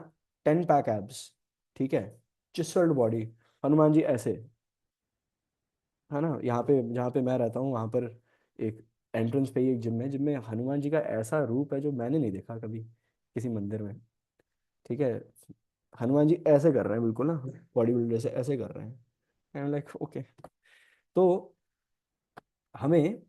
10 पैक एब्स, ठीक है, चिसल्ड बॉडी, हनुमान जी ऐसे, है ना। यहाँ पे जहाँ पे मैं रहता हूँ वहाँ पर एक एंट्रेंस पे ही एक जिम है, जिनमें हनुमान जी का ऐसा रूप है जो मैंने नहीं देखा कभी किसी मंदिर में, ठीक है। हनुमान जी ऐसे कर रहे हैं बिल्कुल ना, बॉडी बिल्डर से ऐसे कर रहे हैं, एंड लाइक ओके। तो हमें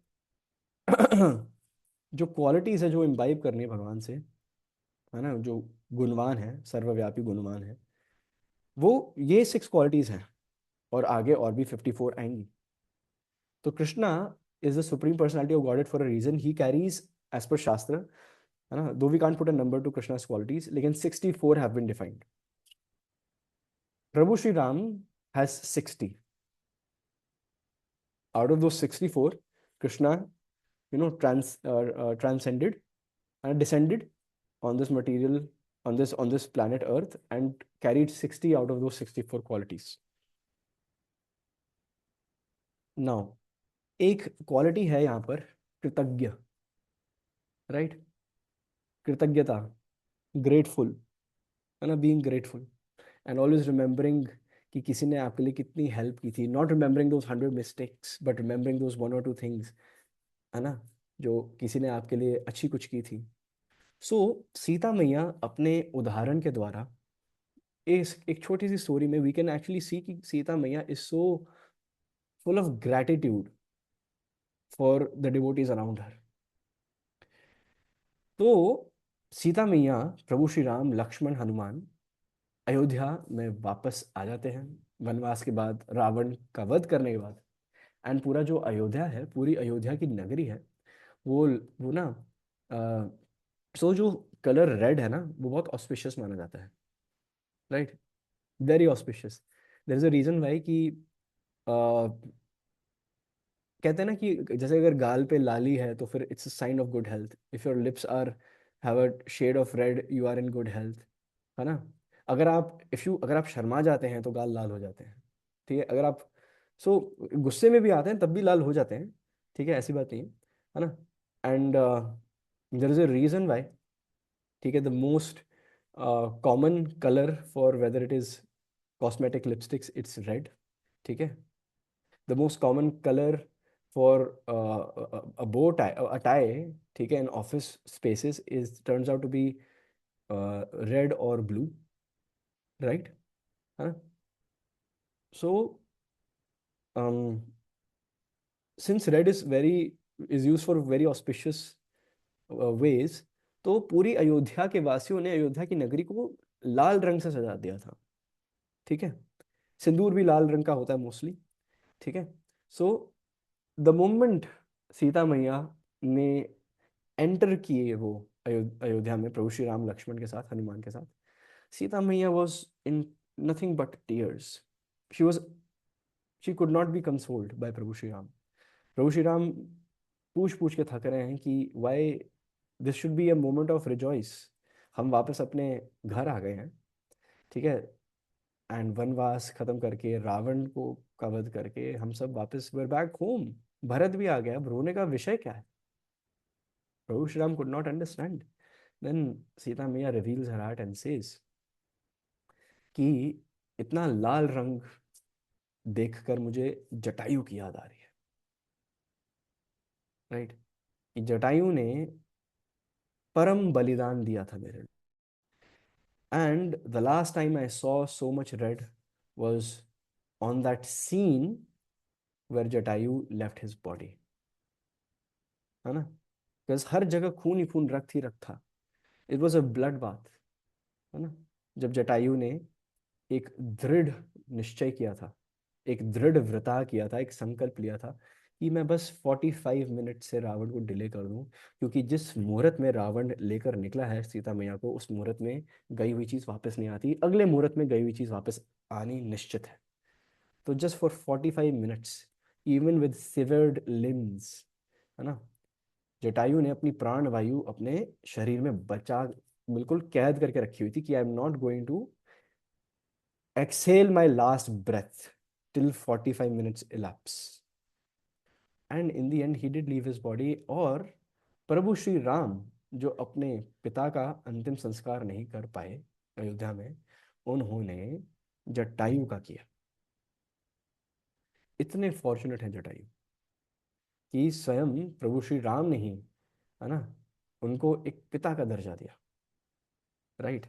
जो क्वालिटीज है जो इम्बाइब करनी है भगवान से, है ना, जो गुणवान है, सर्वव्यापी गुणवान है, वो ये 6 क्वालिटीज हैं, और आगे और भी 54 आएंगी। तो Krishna is the supreme personality of godhead for a reason, he carries as per shastra, है ना, though we can't put a number to Krishna's qualities, लेकिन 64 have been defined. Prabhu Shri Ram has 60, out of those 64, Krishna, transcended and descended on this material, on this planet earth, and carried 60 out of those 64 qualities. Now, एक क्वालिटी है यहाँ पर, कृतज्ञ, राइट, कृतज्ञता, ग्रेटफुल, है ना, being grateful and always remembering कि किसी ने आपके लिए कितनी हेल्प की थी, not remembering those 100 mistakes but remembering those 1 or 2 things, है ना, जो किसी ने आपके लिए अच्छी कुछ की थी। सो सीता मैया अपने उदाहरण के द्वारा, इस एक छोटी सी स्टोरी में वी कैन एक्चुअली सी कि Sita Maiya is so full of gratitude for the devotees around her. तो सीता मैया, प्रभु श्री राम, लक्ष्मण, हनुमान अयोध्या में वापस आ जाते हैं वनवास के बाद, रावण का वध करने के बाद। एंड पूरा जो अयोध्या है, पूरी अयोध्या की नगरी है, वो ना, सो जो कलर रेड है ना, वो बहुत ऑस्पिशियस माना जाता है, right, very auspicious. There is a reason why कि कहते हैं ना कि जैसे अगर गाल पे लाली है तो फिर it's a sign of good health, if your lips are have a shade of red, you are in good health, है ना। अगर आप शर्मा जाते हैं तो गाल लाल हो जाते हैं, ठीक है। अगर आप सो गुस्से में भी आते हैं तब भी लाल हो जाते हैं, ठीक है, ऐसी बात नहीं है ना। And there is a reason why, ठीक है, the most common colour for whether it is cosmetic lipsticks, it's red, ठीक है। The most common colour for a bow tie, a tie, ठीक है, in office spaces is turns out to be red or blue, right, है ना। So since red is used for very auspicious ways, तो पूरी अयोध्या के वासियों ने अयोध्या की नगरी को लाल रंग से सजा दिया था, ठीक है। सिंदूर भी लाल रंग का होता है मोस्टली, ठीक है। सो द मोमेंट सीता मैया ने एंटर किए वो अयोध्या में प्रभु श्री राम, लक्ष्मण के साथ, हनुमान के साथ, Sita Maiya was in nothing but tears. She was she could not be consoled by Prabhu Shri Ram. Prabhu Shri Ram पूछ पूछ के थक रहे हैं कि why this should be a moment of rejoice, हम वापस अपने घर आ गए हैं, ठीक है, एंड वनवास खत्म करके, रावण को का वध करके हम सब वापस वर बैक होम, भरत भी आ गया, अब रोने का विषय क्या है। Prabhu Shri Ram could not understand. Then Sita Maiya reveals her heart and says कि इतना लाल रंग देखकर मुझे जटायु की याद आ रही है, राइट, कि जटायु ने परम बलिदान दिया था मेरे लिए। And the last time I saw so much red was on that scene where Jatayu left his body, है ना, बिकॉज हर जगह खून ही खून, रक्त ही रक्त था। It was a blood bath, है ना। जब जटायु ने एक दृढ़ निश्चय किया था, एक दृढ़ व्रता किया था, एक संकल्प लिया था कि मैं बस 45 मिनट से रावण को डिले कर दूं, क्योंकि जिस मुहूर्त में रावण लेकर निकला है सीता मैया को, उस मुहूर्त में गई हुई चीज़ वापस नहीं आती, अगले मुहूर्त में गई हुई चीज़ वापस आनी निश्चित है। तो just for 45 minutes, even with severed limbs, है ना, जटायु ने अपनी प्राण वायु अपने शरीर में बचा, बिल्कुल कैद करके रखी हुई थी कि I am not going to exhale my last breath till 45 minutes elapse. And in the end he did leave his body. और प्रभु श्री राम जो अपने पिता का अंतिम संस्कार नहीं कर पाए अयोध्या में, उन्होंने जटायु का किया। इतने फॉर्चुनेट हैं जटायु कि स्वयं प्रभु श्री राम ने ही, है ना, उनको एक पिता का दर्जा दिया, राइट।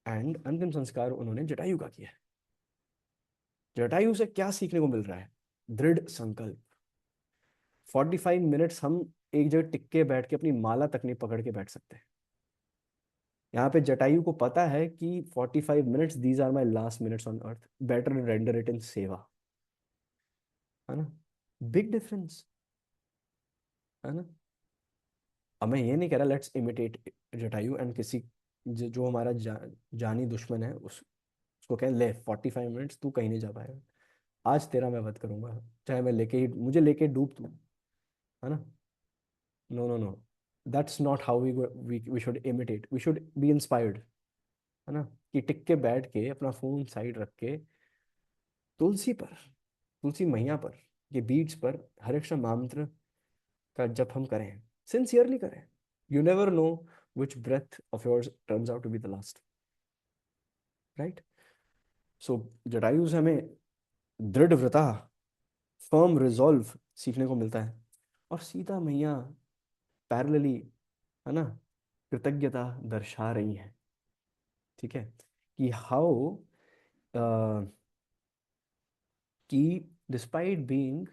एंड अंतिम संस्कार उन्होंने जटायु का किया। जटायु से क्या सीखने को मिल रहा है? दृढ़ संकल्प। 45 मिनट्स हम एक जगह टिक के बैठ के अपनी माला तक नहीं पकड़ के बैठ सकते। यहाँ पे जटायु को पता है कि 45 minutes, these are my last minutes on earth, better render it in seva, है ना। बिग डिफरेंस, है ना। अब मैं ये नहीं कह रहा लेट्स इमिटेट जटायु एंड किसी जो हमारा जानी दुश्मन है उसको कहें ले 45 मिनट्स तू कहीं नहीं जा पाएगा, आज तेरा मैं वध करूंगा, चाहे मैं लेके ही मुझे लेके डूब तू, है ना। No no no, that's not how we should imitate, we should be inspired, है ना। कि टिक के बैठ के अपना फोन साइड रख के तुलसी पर, तुलसी मैया पर, ये बीट्स पर हरे कृष्ण महामंत्र का जप हम करें, सिंसियरली करें। You never know which breath of yours turns out to be the last, right. So Jatayu से हमें दृढ़ व्रता, फर्म रिजॉल्व सीखने को मिलता है। और सीता मैया पैरेलली, है ना, कृतज्ञता दर्शा रही है, ठीक है, कि हाउ कि despite being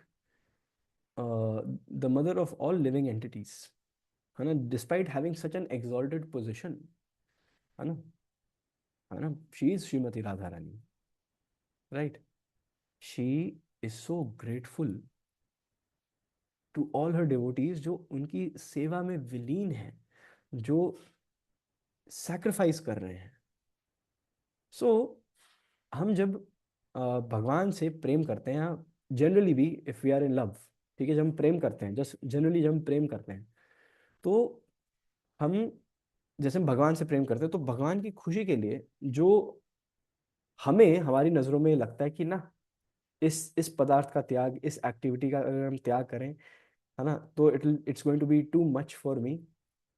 the mother of all living entities, है ना, despite having such an exalted position, है ना, है ना, she is Shrimati Radha Rani, right. She is so grateful to all her devotees जो उनकी सेवा में विलीन है, जो सैक्रिफाइस कर रहे हैं। सो हम जब भगवान से प्रेम करते हैं, जनरली भी if we are in love, ठीक है, जब हम प्रेम करते हैं, जस्ट जनरली जब हम प्रेम करते हैं, तो हम जैसे हम भगवान से प्रेम करते हैं तो भगवान की खुशी के लिए जो हमें हमारी नज़रों में लगता है कि ना, इस पदार्थ का त्याग, इस एक्टिविटी का अगर हम त्याग करें, है ना, तो it's going to be too much for me,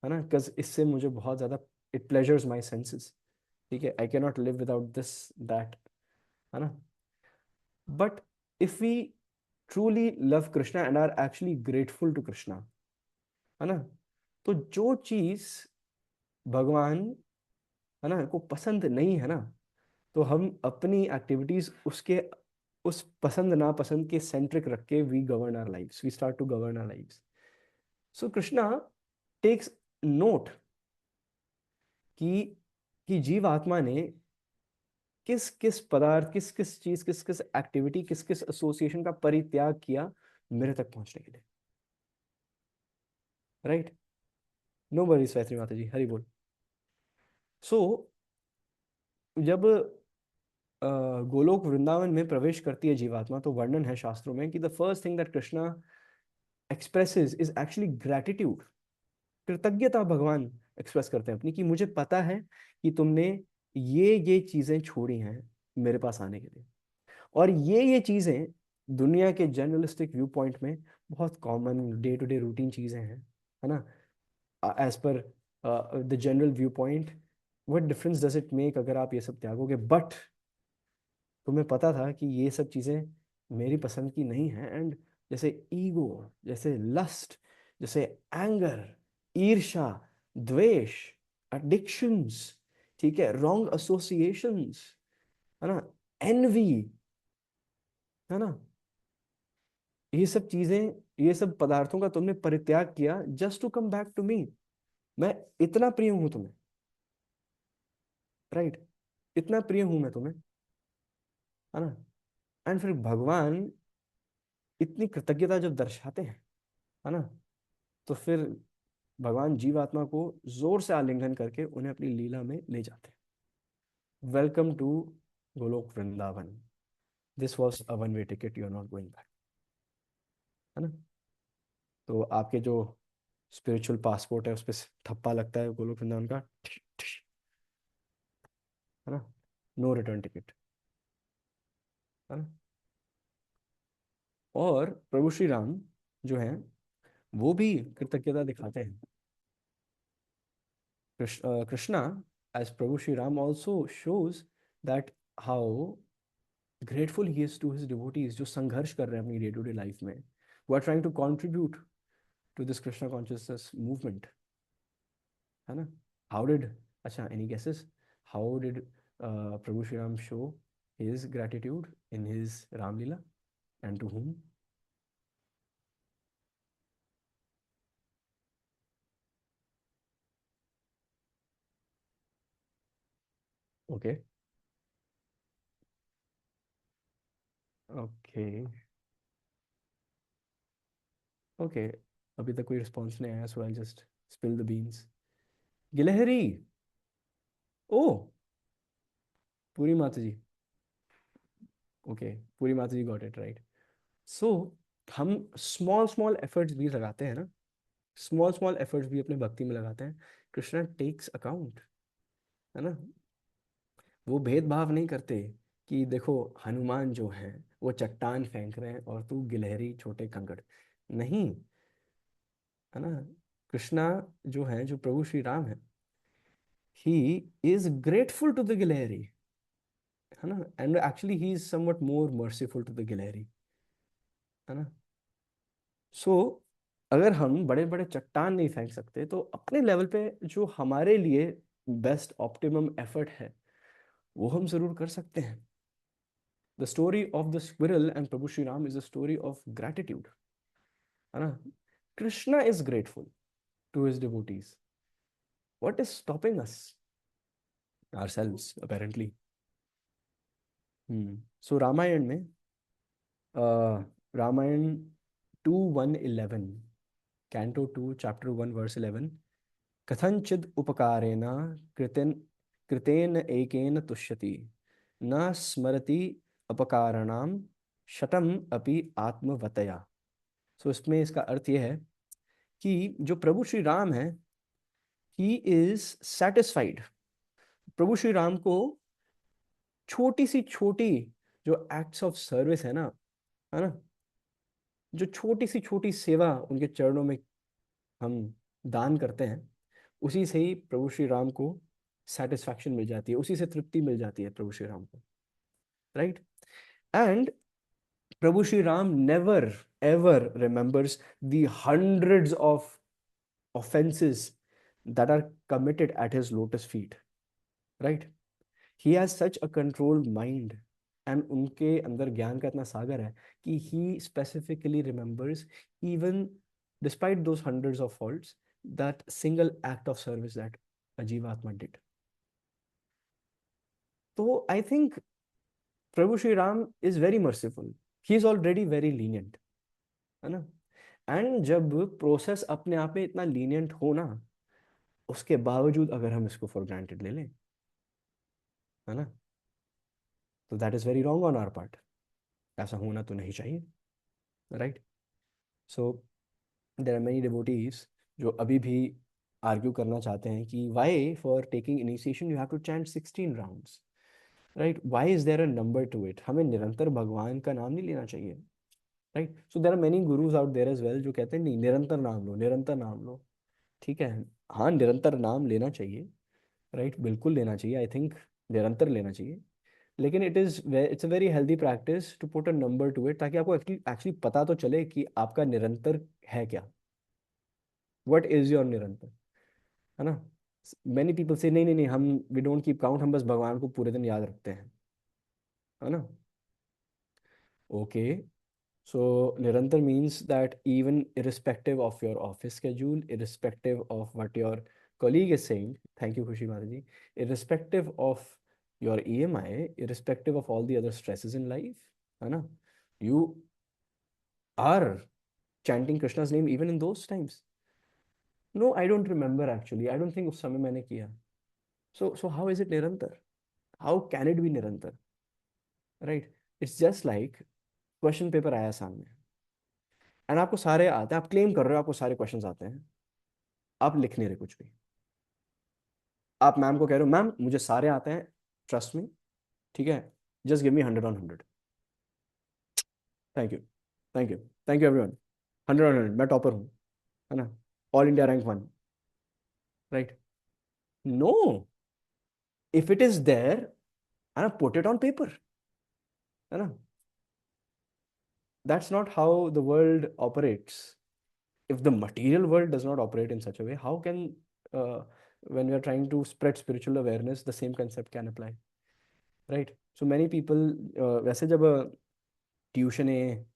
है ना, बिकॉज इससे मुझे बहुत ज़्यादा इट प्लेजर्स माई सेंसेस, ठीक है, I can not live without this that, है ना। But if we truly love Krishna and are actually grateful to Krishna, है ना, तो जो चीज भगवान, है ना, को पसंद नहीं है ना, तो हम अपनी एक्टिविटीज उसके उस पसंद नापसंद के सेंट्रिक रख के we govern our lives, we start to govern our lives. So Krishna takes note कि जीव आत्मा ने किस किस पदार्थ, किस किस चीज, किस किस एक्टिविटी, किस किस एसोसिएशन का परित्याग किया मेरे तक पहुंचने के लिए, राइट। नो वरी स्वैत्री माता जी, हरि बोल। सो जब गोलोक वृंदावन में प्रवेश करती है जीवात्मा, तो वर्णन है शास्त्रों में कि the first thing that Krishna expresses is actually gratitude. कृतज्ञता भगवान एक्सप्रेस करते हैं अपनी, कि मुझे पता है कि तुमने ये चीजें छोड़ी हैं मेरे पास आने के लिए, और ये चीजें दुनिया के जर्नलिस्टिक व्यू पॉइंट में बहुत common day to day routine चीजें हैं, है ना। As per the general view point, what difference does it make अगर आप ये सब त्यागोगे, बट तुम्हें पता था कि ये सब चीज़ें मेरी पसंद की नहीं है। एंड जैसे ईगो, जैसे लस्ट, जैसे एंगर, ईर्ष्या, द्वेष, एडिक्शंस, ठीक है, रॉन्ग एसोसिएशंस, है ना, एनवी, है ना, ये सब चीजें, ये सब पदार्थों का तुमने परित्याग किया just to come back to me. मैं इतना प्रिय हूं तुम्हें, राइट, इतना प्रिय हूं मैं तुम्हें, है ना। एंड फिर भगवान इतनी कृतज्ञता जब दर्शाते हैं, है ना, तो फिर भगवान जीवात्मा को जोर से आलिंगन करके उन्हें अपनी लीला में ले जाते हैं। Welcome to Golok Vrindavan, this was a one way ticket, you are not going back, है ना। तो आपके जो स्पिरिचुअल पासपोर्ट है उस पर ठप्पा लगता है गोलोक वृंदावन का, है ना, नो रिटर्न टिकट, है ना। और प्रभु श्री राम जो हैं वो भी कृतज्ञता दिखाते हैं। कृष्णा एज प्रभु Shri Ram also shows that how grateful he is to his devotees जो संघर्ष कर रहे हैं अपनी डे टू डे लाइफ में, वो are trying to contribute to this Krishna consciousness movement, है ना। हाउ डिड, अच्छा any guesses, how did Prabhu Shri Ram show his gratitude in his Ramlila and to whom? Okay, okay, okay, अभी तक कोई रिस्पॉन्स नहीं आया, so I just spill the beans. गिलहरी, ओ, पूरी माता जी, ओके, पूरी माता ji got it right. So हम स्मॉल स्मॉल एफर्ट्स भी लगाते हैं ना, स्मॉल स्मॉल एफर्ट्स भी अपने भक्ति में लगाते हैं, कृष्णा टेक्स अकाउंट, है ना। वो भेदभाव नहीं करते कि देखो हनुमान जो है वो चट्टान फेंक रहे हैं और तू गिलहरी छोटे कंकड़, नहीं, है ना। कृष्णा जो है, जो प्रभु श्री राम है, he is grateful to the gilhari, है ना, and actually he is somewhat more merciful to the gilhari, है ना। सो अगर हम बड़े बड़े चट्टान नहीं फेंक सकते तो अपने लेवल पे जो हमारे लिए बेस्ट ऑप्टिमम एफर्ट है वो हम जरूर कर सकते हैं। The story of the squirrel and प्रभु Shri Ram is a story of gratitude, है ना। Krishna is grateful to his devotees, what is stopping us, ourselves apparently। सो रामायण में, रामायण 2:1-11, कैंटो 2 चैप्टर 1 वर्स 11, कथंचिद उपकारेण कृतेन कृतेन एकेन तुष्यति न स्मरति अपकारणाम शतम अपि आत्मवतया। सो इसमें इसका अर्थ यह है कि जो प्रभु श्री राम है, ही इज सेटिस्फाइड, प्रभु श्री राम को छोटी सी छोटी जो एक्ट्स ऑफ सर्विस है ना, जो छोटी सी छोटी सेवा उनके चरणों में हम दान करते हैं, उसी से ही प्रभु श्री राम को सेटिस्फैक्शन मिल जाती है, उसी से तृप्ति मिल जाती है प्रभु श्री राम को, राइट। एंड प्रभु Shri Ram never ever remembers the hundreds of offenses that are committed at his lotus feet, right? He has such a controlled mind and उनके अंदर ज्ञान का इतना सागर है कि he specifically remembers, even despite those hundreds of faults, that single act of service that a जीवात्मा did. तो I think Prabhu Shri Ram is very merciful, he is already very lenient, है ना। एंड जब प्रोसेस अपने आप में इतना लीनियंट हो ना, उसके बावजूद अगर हम इसको फॉर ग्रांटेड ले लें, है ना, तो that is very wrong on our part, ऐसा होना तो नहीं चाहिए, right. So there are many devotees जो अभी भी आर्ग्यू करना चाहते हैं कि why for taking initiation you have to chant 16 rounds, right, why is there a number to it, हमें निरंतर भगवान का नाम नहीं लेना चाहिए, right. So there are many gurus out there as well जो कहते हैं नहीं, निरंतर नाम लो, निरंतर नाम लो, ठीक है, हाँ निरंतर नाम लेना चाहिए, राइट, बिल्कुल लेना चाहिए, आई थिंक निरंतर लेना चाहिए, लेकिन it's a very healthy practice to put a number to it, ताकि आपको एक्चुअली पता तो चले कि आपका निरंतर है क्या, व्हाट इज योर निरंतर, है ना। मैनी पीपल से नहीं नहीं नहीं, हम वी डोंट कीप काउंट, हम बस भगवान को पूरे दिन याद रखते हैं, है ना। Okay, so Nirantar means that even irrespective of your office schedule, irrespective of what your colleague is saying, thank you Khushi Mataji, irrespective of your EMI, irrespective of all the other stresses in life, है ना, you are chanting Krishna's name even in those times. No, I don't remember actually. I don't think उस समय मैंने किया. So how is it Nirantar? How can it be Nirantar? Right? It's just like question paper आया सामने एंड आपको सारे आते हैं, आप क्लेम कर रहे हो आपको सारे क्वेश्चंस आते हैं, आप लिख नहीं रहे कुछ भी, आप मैम को कह रहे हो मैम मुझे सारे आते हैं, ट्रस्ट मी, ठीक है, just give me 100 on 100, thank you, thank you, thank you everyone, 100 मैं टॉपर हूँ, है ना, all India rank 1, right? No, if it is there, है ना, पुट इट ऑन पेपर, है ना? That's not how the world operates. If the material world does not operate in such a way, how can, when we are trying to spread spiritual awareness, the same concept can apply, right? So many people, वैसे जब ट्यूशन है,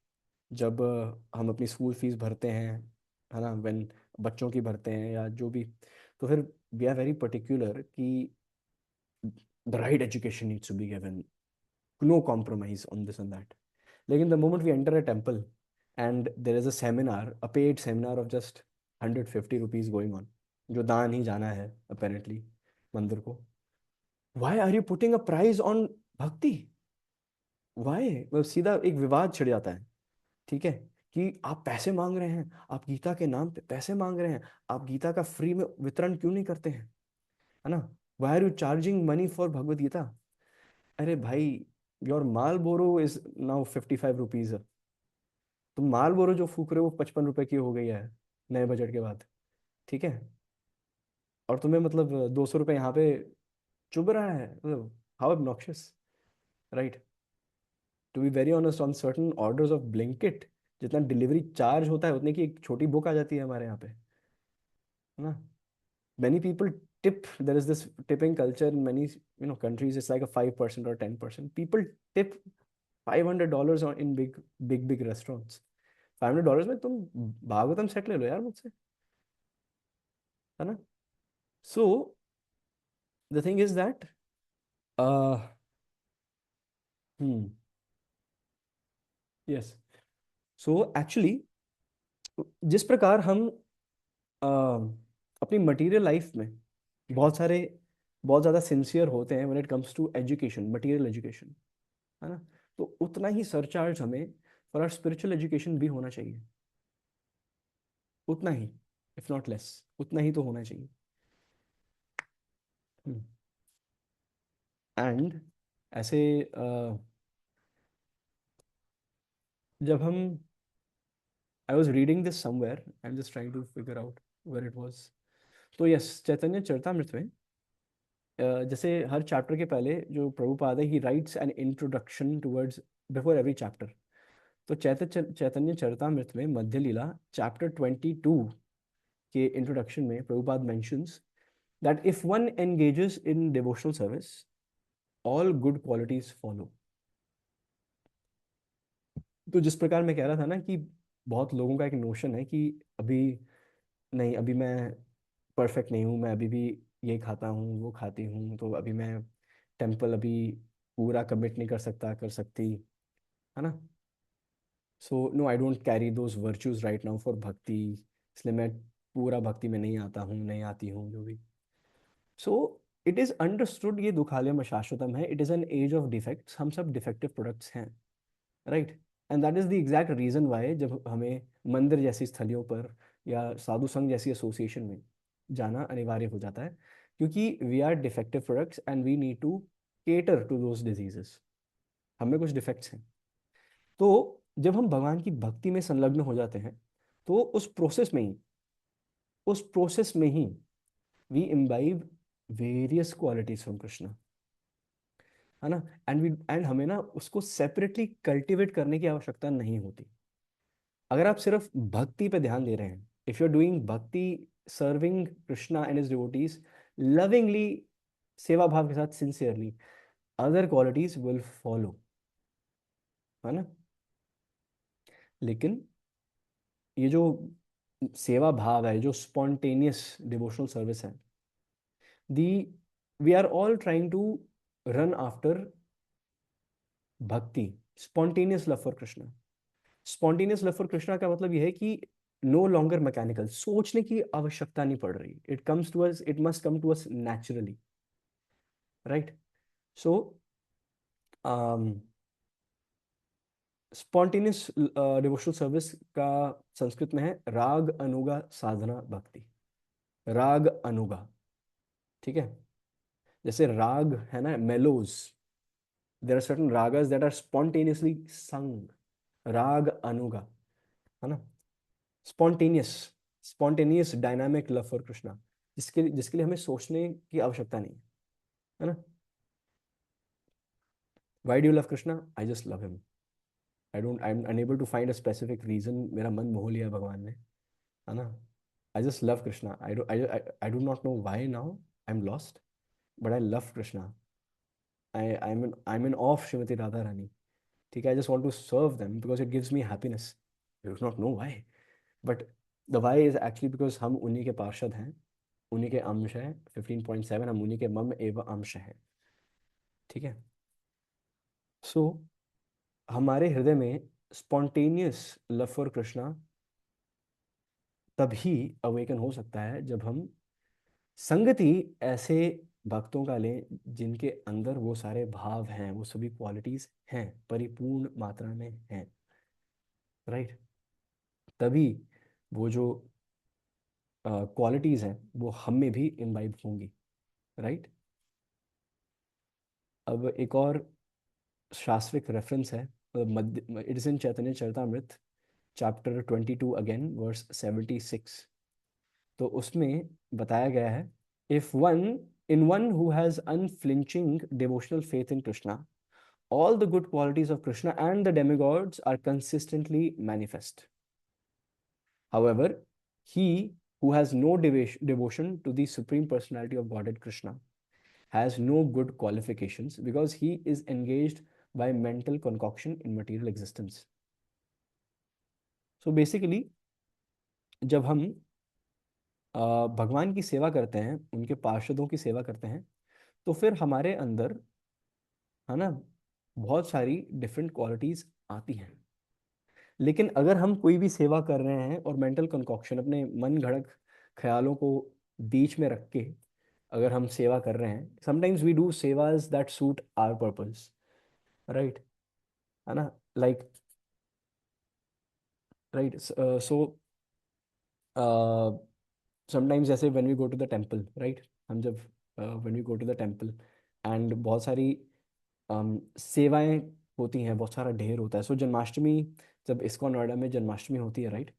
जब हम अपनी स्कूल फीस भरते हैं, है ना, when बच्चों की भरते हैं या जो भी, तो फिर we are very particular कि the right education needs to be given, no compromise on this and that. Lekin the moment we enter a temple and there is a seminar, a paid seminar of just 150 rupees going on, जो दान ही जाना है apparently मंदिर को, why are you putting a price on भक्ति? why? मतलब सीधा एक विवाद छिड़ जाता है, ठीक है, कि आप पैसे मांग रहे हैं, आप गीता के नाम पे पैसे मांग रहे हैं, आप गीता का फ्री में वितरण क्यों नहीं करते हैं, है ना? why are you charging money for भगवत गीता? अरे भाई, your Marlboro is now 55 rupees. तुम माल बोरो जो फूक रहे हो वो 55 रुपए की हो गई है नए बजट के बाद, ठीक है? और तुम्हें मतलब 200 रुपये यहाँ पे चुभ रहा है, मतलब how obnoxious, right? To be very honest, on certain orders of Blinkit जितना डिलीवरी चार्ज होता है उतने की एक छोटी बुक आ जाती है हमारे यहाँ पे, है ना? many people tip, there is this tipping culture in many, countries. It's like a 5% or 10%. People tip $500 on in big restaurants. $500 में तुम भागवतम सेट ले लो यार मुझसे, है ना? So the thing is that, yes, so actually जिस प्रकार हम अपनी मटेरियल लाइफ में बहुत सारे बहुत ज़्यादा सिंसियर होते हैं when it comes to education, material education, है ना, तो उतना ही सरचार्ज हमें फॉर आवर स्पिरिचुअल एजुकेशन भी होना चाहिए, उतना ही, इफ नॉट लेस, उतना ही तो होना चाहिए। एंड ऐसे जब हम, I was reading this somewhere, I am just trying to figure out where it was. तो यस, चैतन्य चरितमृत में जैसे हर चैप्टर के पहले जो प्रभुपाद है, he writes an introduction towards before every chapter. तो चैतन्य चरितमृत में मध्य लीला चैप्टर 22 के इंट्रोडक्शन में Prabhupada mentions that if one engages in devotional service, all good qualities follow. तो जिस प्रकार मैं कह रहा था ना कि बहुत लोगों का एक नोशन है कि अभी नहीं, अभी मैं परफेक्ट नहीं हूँ, मैं अभी भी ये खाता हूँ वो खाती हूँ, तो अभी मैं टेम्पल अभी पूरा कमिट नहीं कर सकता कर सकती, है ना? So no, I don't carry those virtues right now for bhakti, इसलिए मैं पूरा भक्ति में नहीं आता हूँ, नहीं आती हूँ, जो भी। सो इट इज़ अंडरस्टूड, ये दुखालयम शाश्वतम है, it is an age of defects, हम सब डिफेक्टिव प्रोडक्ट्स हैं, right? And that is the exact reason why जब हमें मंदिर जैसी स्थलियों पर या साधु संघ जैसी एसोसिएशन में जाना अनिवार्य हो जाता है, क्योंकि we are defective products and we need to cater to those diseases, हमें कुछ डिफेक्ट्स हैं। तो जब हम भगवान की भक्ति में संलग्न हो जाते हैं, तो उस प्रोसेस में ही we imbibe various qualities from Krishna, है ना? एंड हमें ना उसको सेपरेटली कल्टिवेट करने की आवश्यकता नहीं होती। अगर आप सिर्फ भक्ति पे ध्यान दे रहे हैं, इफ यू आर डूइंग भक्ति, serving Krishna and his devotees lovingly, सेवा भाव के साथ, sincerely, other qualities will follow, है ना? लेकिन ये जो सेवा भाव है, जो स्पॉन्टेनियस डिवोशनल सर्विस है, the we are all trying to run after bhakti, spontaneous love for Krishna. Spontaneous love for Krishna का मतलब यह है कि नो लॉन्गर मैकेनिकल, सोचने की आवश्यकता नहीं पड़ रही, it comes to us, it must come to us naturally, right? So spontaneous devotional service का संस्कृत में है राग अनुगा साधना भक्ति, राग अनुगा, ठीक है? जैसे राग है ना, mellows, there are certain ragas that are spontaneously sung, राग अनुगा, है ना? Spontaneous, spontaneous dynamic love for Krishna, जिसके लिए हमें सोचने की आवश्यकता नहीं है ना। Why do love Krishna? I just love him. I am unable to find a specific reason, मेरा मन मोह लिया भगवान ने, है ना। I just love Krishna. I do not know why now, I am lost, but I love Krishna. I am in of Shrimati Radha Rani, ठीक है। I just want to serve them because it gives me happiness. I do not know why, but the why is actually because हम उन्हीं के पार्षद हैं, उन्हीं के अंश हैं। 15.7, हम उन्हीं के मम एवं अंश हैं, ठीक है। सो हमारे हृदय में स्पॉन्टेनियस लव फॉर कृष्णा तभी अवेकन हो सकता है जब हम संगति ऐसे भक्तों का लें जिनके अंदर वो सारे भाव हैं, वो सभी क्वालिटीज हैं, परिपूर्ण मात्रा में हैं, राइट। तभी वो जो क्वालिटीज हैं वो हम में भी इम्बाइब होंगी, राइट। अब एक और शास्त्रिक रेफरेंस है, Madhya, it is in Chaitanya Charitamrita chapter 22 again verse 76। तो उसमें बताया गया है, if one in one who has unflinching devotional faith in Krishna, all the good qualities of Krishna and the demigods are consistently manifest. However, he who has no devotion to the supreme personality of Godhead Krishna has no good qualifications because he is engaged by mental concoction in material existence. So basically, जब हम भगवान की सेवा करते हैं, उनके पार्षदों की सेवा करते हैं, तो फिर हमारे अंदर, है ना, बहुत सारी डिफरेंट क्वालिटीज आती हैं। लेकिन अगर हम कोई भी सेवा कर रहे हैं और मेंटल कंकॉक्शन, अपने मन घड़क ख्यालों को बीच में रख के अगर हम सेवा कर रहे हैं, sometimes we do sevas that suit our purpose, right, है ना। लाइक, राइट, सो समटाइम्स जैसे when we go to the temple, right, हम जब when we go to the temple and बहुत सारी सेवाएं होती हैं, बहुत सारा ढेर होता है। सो जन्माष्टमी, जब इस्कॉन नोएडा में जन्माष्टमी होती है, राइट,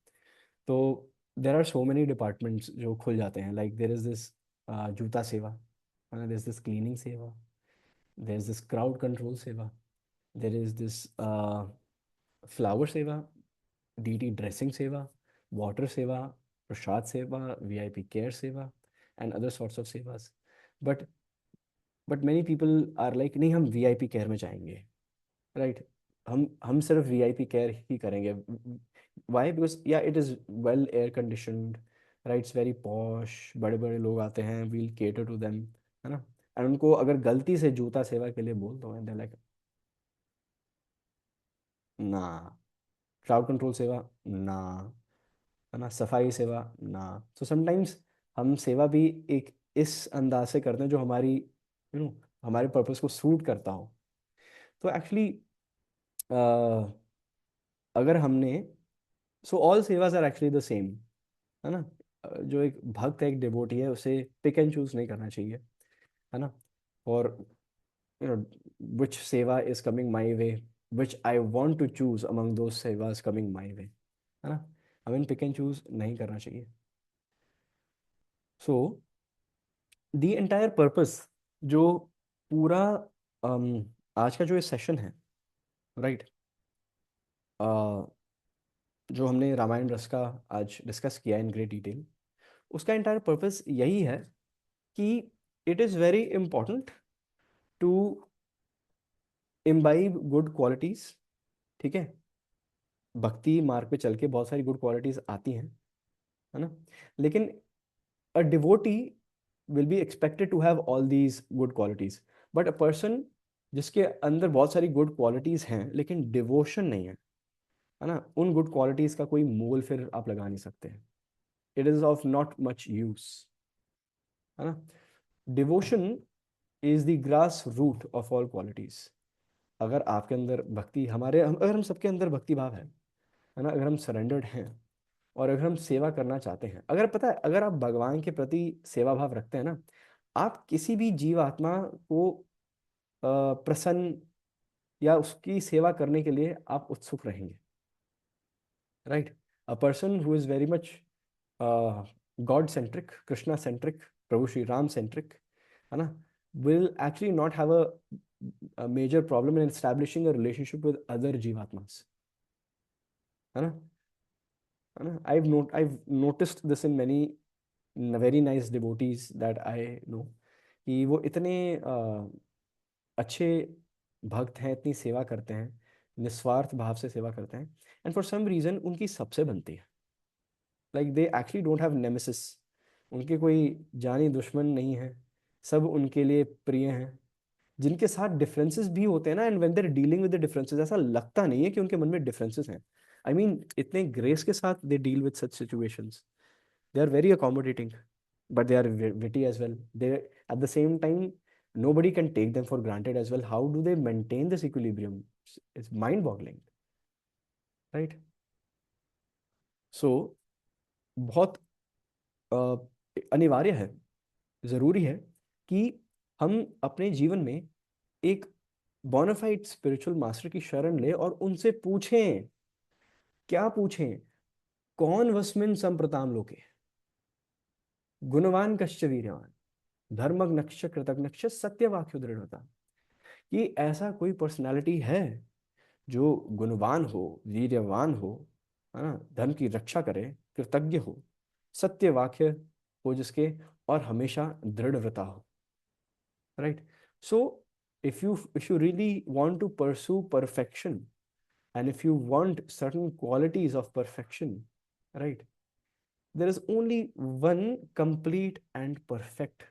तो there are so many departments जो खुल जाते हैं। लाइक देर इज दिस जूता सेवा, there is this cleaning seva, there is this crowd control seva, there is this flower seva, deity dressing seva, water seva, prasad seva, VIP care seva, and other sorts of sevas. But many people are like, नहीं, हम वीआईपी केयर में जाएंगे, राइट, हम सिर्फ वीआईपी केयर ही करेंगे। वाई? बिकॉज या it is well air conditioned, right, it's very posh, बड़े बड़े लोग आते हैं, वील केटर टू देम, है ना। एंड उनको अगर गलती से जूता सेवा के लिए बोल दो, एंड लाइक, ना, क्राउड कंट्रोल सेवा, ना, है ना, सफाई सेवा, ना। तो समटाइम्स हम सेवा भी एक इस अंदाज से करते हैं जो हमारी, हमारे पर्पस को सूट करता हो। तो एक्चुअली अगर हमने, so all sevas are actually the same, है ना। जो एक भक्त है, एक डिवोटी है, उसे पिक एंड चूज नहीं करना चाहिए, है ना। और you know which seva is coming my way, which I want to choose among दो सेवाज कमिंग माई वे, है ना। हमें पिक एंड चूज नहीं करना चाहिए। सो द एंटायर पर्पस, जो पूरा आज का जो ये सेशन है, राइट, जो हमने रामायण रस का आज डिस्कस किया इन ग्रेट डिटेल, उसका एंटायर पर्पस यही है कि it is very important to imbibe good qualities, ठीक है। भक्ति मार्ग पे चल के बहुत सारी गुड क्वालिटीज आती हैं, है ना। लेकिन a devotee will be expected to have all these good qualities, but a person जिसके अंदर बहुत सारी गुड क्वालिटीज हैं लेकिन डिवोशन नहीं है ना, उन गुड क्वालिटीज का कोई मोल फिर आप लगा नहीं सकते हैं। It is of not much use, है ना। Devotion is the grass root of all qualities. अगर आपके अंदर भक्ति, अगर हम सबके अंदर भक्ति भाव है ना, अगर हम सरेंडर्ड हैं और अगर हम सेवा करना चाहते हैं, अगर पता है, अगर आप भगवान के प्रति सेवा भाव रखते हैं ना, आप किसी भी जीवात्मा को प्रसन्न या उसकी सेवा करने के लिए आप उत्सुक रहेंगे, right. A person who is very much God centric, Krishna centric, Prabhu Shri Ram centric, है ना, will actually not have a major problem in establishing a relationship with other जीवात्मास, है ना, है ना. I've noticed this in many very nice devotees that I know, कि वो इतने अच्छे भक्त हैं, इतनी सेवा करते हैं, निस्वार्थ भाव से सेवा करते हैं, एंड फॉर सम रीजन उनकी सबसे बनती है. Like they actually don't have nemesis, उनके कोई जानी दुश्मन नहीं है, सब उनके लिए प्रिय हैं. जिनके साथ डिफरेंसेस भी होते हैं ना, and when they are dealing with the differences, ऐसा लगता नहीं है कि उनके मन में डिफरेंसेस हैं. आई मीन इतने ग्रेस के साथ they deal with such situations. They are very accommodating, but they are witty as well. They, at the same time, nobody can take them for granted as well. How do they maintain this equilibrium? It's mind-boggling, right? So बहुत अनिवार्य है, जरूरी है कि हम अपने जीवन में एक बोनाफाइड स्पिरिचुअल मास्टर की शरण ले और उनसे पूछें. क्या पूछें? कौन वस्मिन संप्रताम लोके गुणवान कश्च वीर्यवान धर्मज्ञ कृतज्ञ सत्यवाक्यो दृढ़ता. कि ऐसा कोई पर्सनालिटी है जो गुणवान हो, वीर्यवान हो, है ना, धर्म की रक्षा करे, कृतज्ञ हो, सत्य वाक्य हो जिसके, और हमेशा दृढ़ व्रता हो. Right. So if you really want to pursue perfection, and if you want certain qualities of perfection, right, there is only one complete and perfect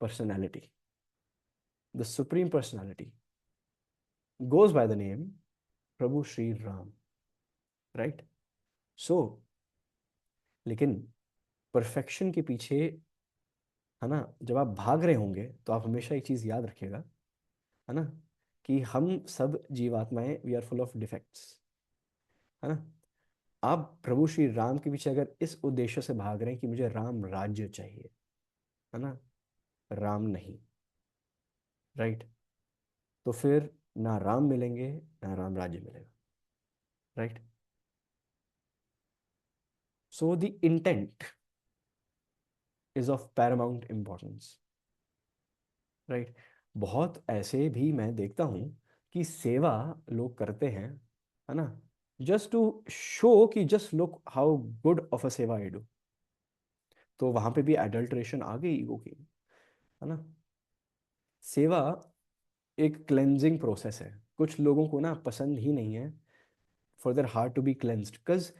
personality. The supreme personality goes by the name Prabhu Shri Ram. Right. So लेकिन परफेक्शन के पीछे, है ना, जब आप भाग रहे होंगे तो आप हमेशा एक चीज याद रखिएगा, है ना, कि हम सब जीवात्माएं, we are full of defects, है ना. आप प्रभु श्री राम के पीछे अगर इस उद्देश्य से भाग रहे हैं कि मुझे राम राज्य चाहिए, है ना, राम नहीं, राइट, तो फिर ना राम मिलेंगे ना राम राज्य मिलेगा. Right. So the intent is of Paramount importance. Right. बहुत ऐसे भी मैं देखता हूँ कि सेवा लोग करते हैं, है ना, जस्ट टू शो कि just look how good of a सेवा आई डू. तो वहां पे भी एडल्ट्रेशन आ गई ईगो की, है ना. सेवा एक क्लेंजिंग प्रोसेस है. कुछ लोगों को ना पसंद ही नहीं है for their heart to be cleansed, because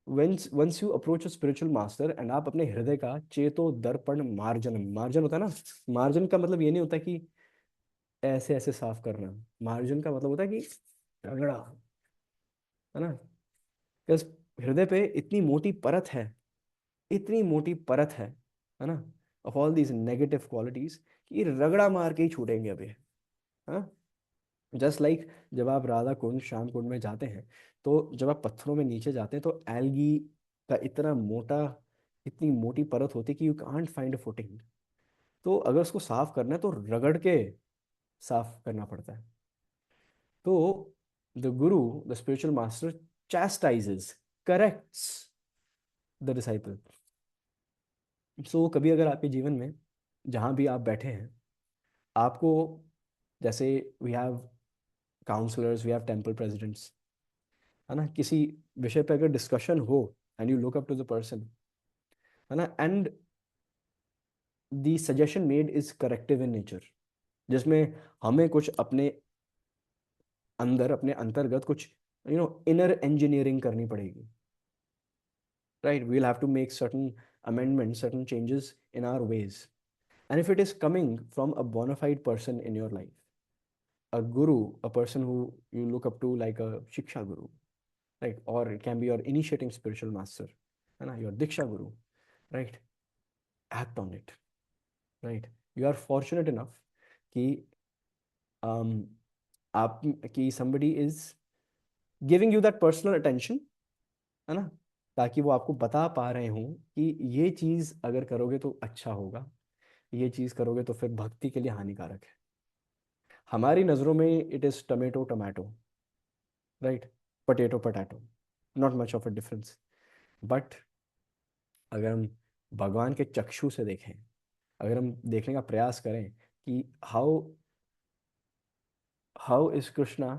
once you approach a spiritual master and आप अपने हृदय का चेतो दर्पण मार्जन, मार्जन होता है ना, मार्जन का मतलब ये नहीं होता कि ऐसे ऐसे साफ करना. मार्जिन का मतलब होता है कि रगड़ा, है ना. बस हृदय पे इतनी मोटी परत है, इतनी मोटी परत है ना, of all these negative qualities, कि रगड़ा मार के ही छूटेंगे अभी, हाँ. जस्ट लाइक जब आप राधा कुंड, श्याम कुंड में जाते हैं, तो जब आप पत्थरों में नीचे जाते हैं तो एल्गी का इतना मोटा, इतनी मोटी परत होती है कि you can't find a footing. तो अगर उसको साफ करना है तो रगड़ के साफ करना पड़ता है. तो the guru, the spiritual master, chastises, corrects the disciple. So कभी अगर आपके जीवन में जहाँ भी आप बैठे हैं, आपको, जैसे we have counsellors, we have temple presidents, है ना, किसी विषय पे अगर डिस्कशन हो and you look up to the person, है ना, and the suggestion made is corrective in nature, जिसमें हमें कुछ अपने अंदर, अपने अंतर्गत कुछ इनर इंजीनियरिंग करनी पड़ेगी. Right, we'll have to make certain amendments, certain changes in our ways. And if it is coming from a bona fide person in your life, a guru, a person who you look up to like a Shiksha Guru, right? Or it can be your initiating spiritual master, your Diksha Guru, right? Act on it, right? You are fortunate enough कि um, आप कि somebody is giving you that personal attention, है ना, ताकि वो आपको बता पा रहे हों कि ये चीज़ अगर करोगे तो अच्छा होगा, ये चीज़ करोगे तो फिर भक्ति के लिए हानिकारक है. हमारी नज़रों में it is tomato tomato, right, potato potato, not much of a difference. But अगर हम भगवान के चक्षु से देखें, अगर हम देखने का प्रयास करें कि how how is Krishna,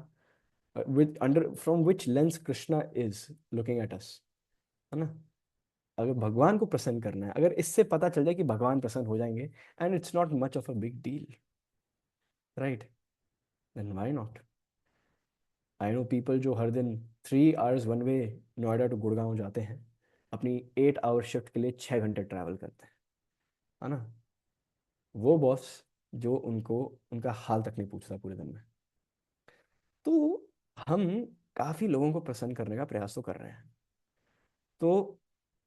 with under from which lens Krishna is looking at us, है ना। अगर भगवान को प्रसन्न करना है, अगर इससे पता चल जाए कि भगवान प्रसन्न हो जाएंगे, and it's not much of a big deal, right, then why not. I know people जो हर दिन 3 hours one way Noida to Gurgaon जाते हैं, अपनी 8 आवर शिफ्ट के लिए 6 घंटे ट्रैवल करते हैं, है ना। वो बॉस जो उनको उनका हाल तक नहीं पूछता पूरे दिन में। तो हम काफ़ी लोगों को प्रसन्न करने का प्रयास तो कर रहे हैं। तो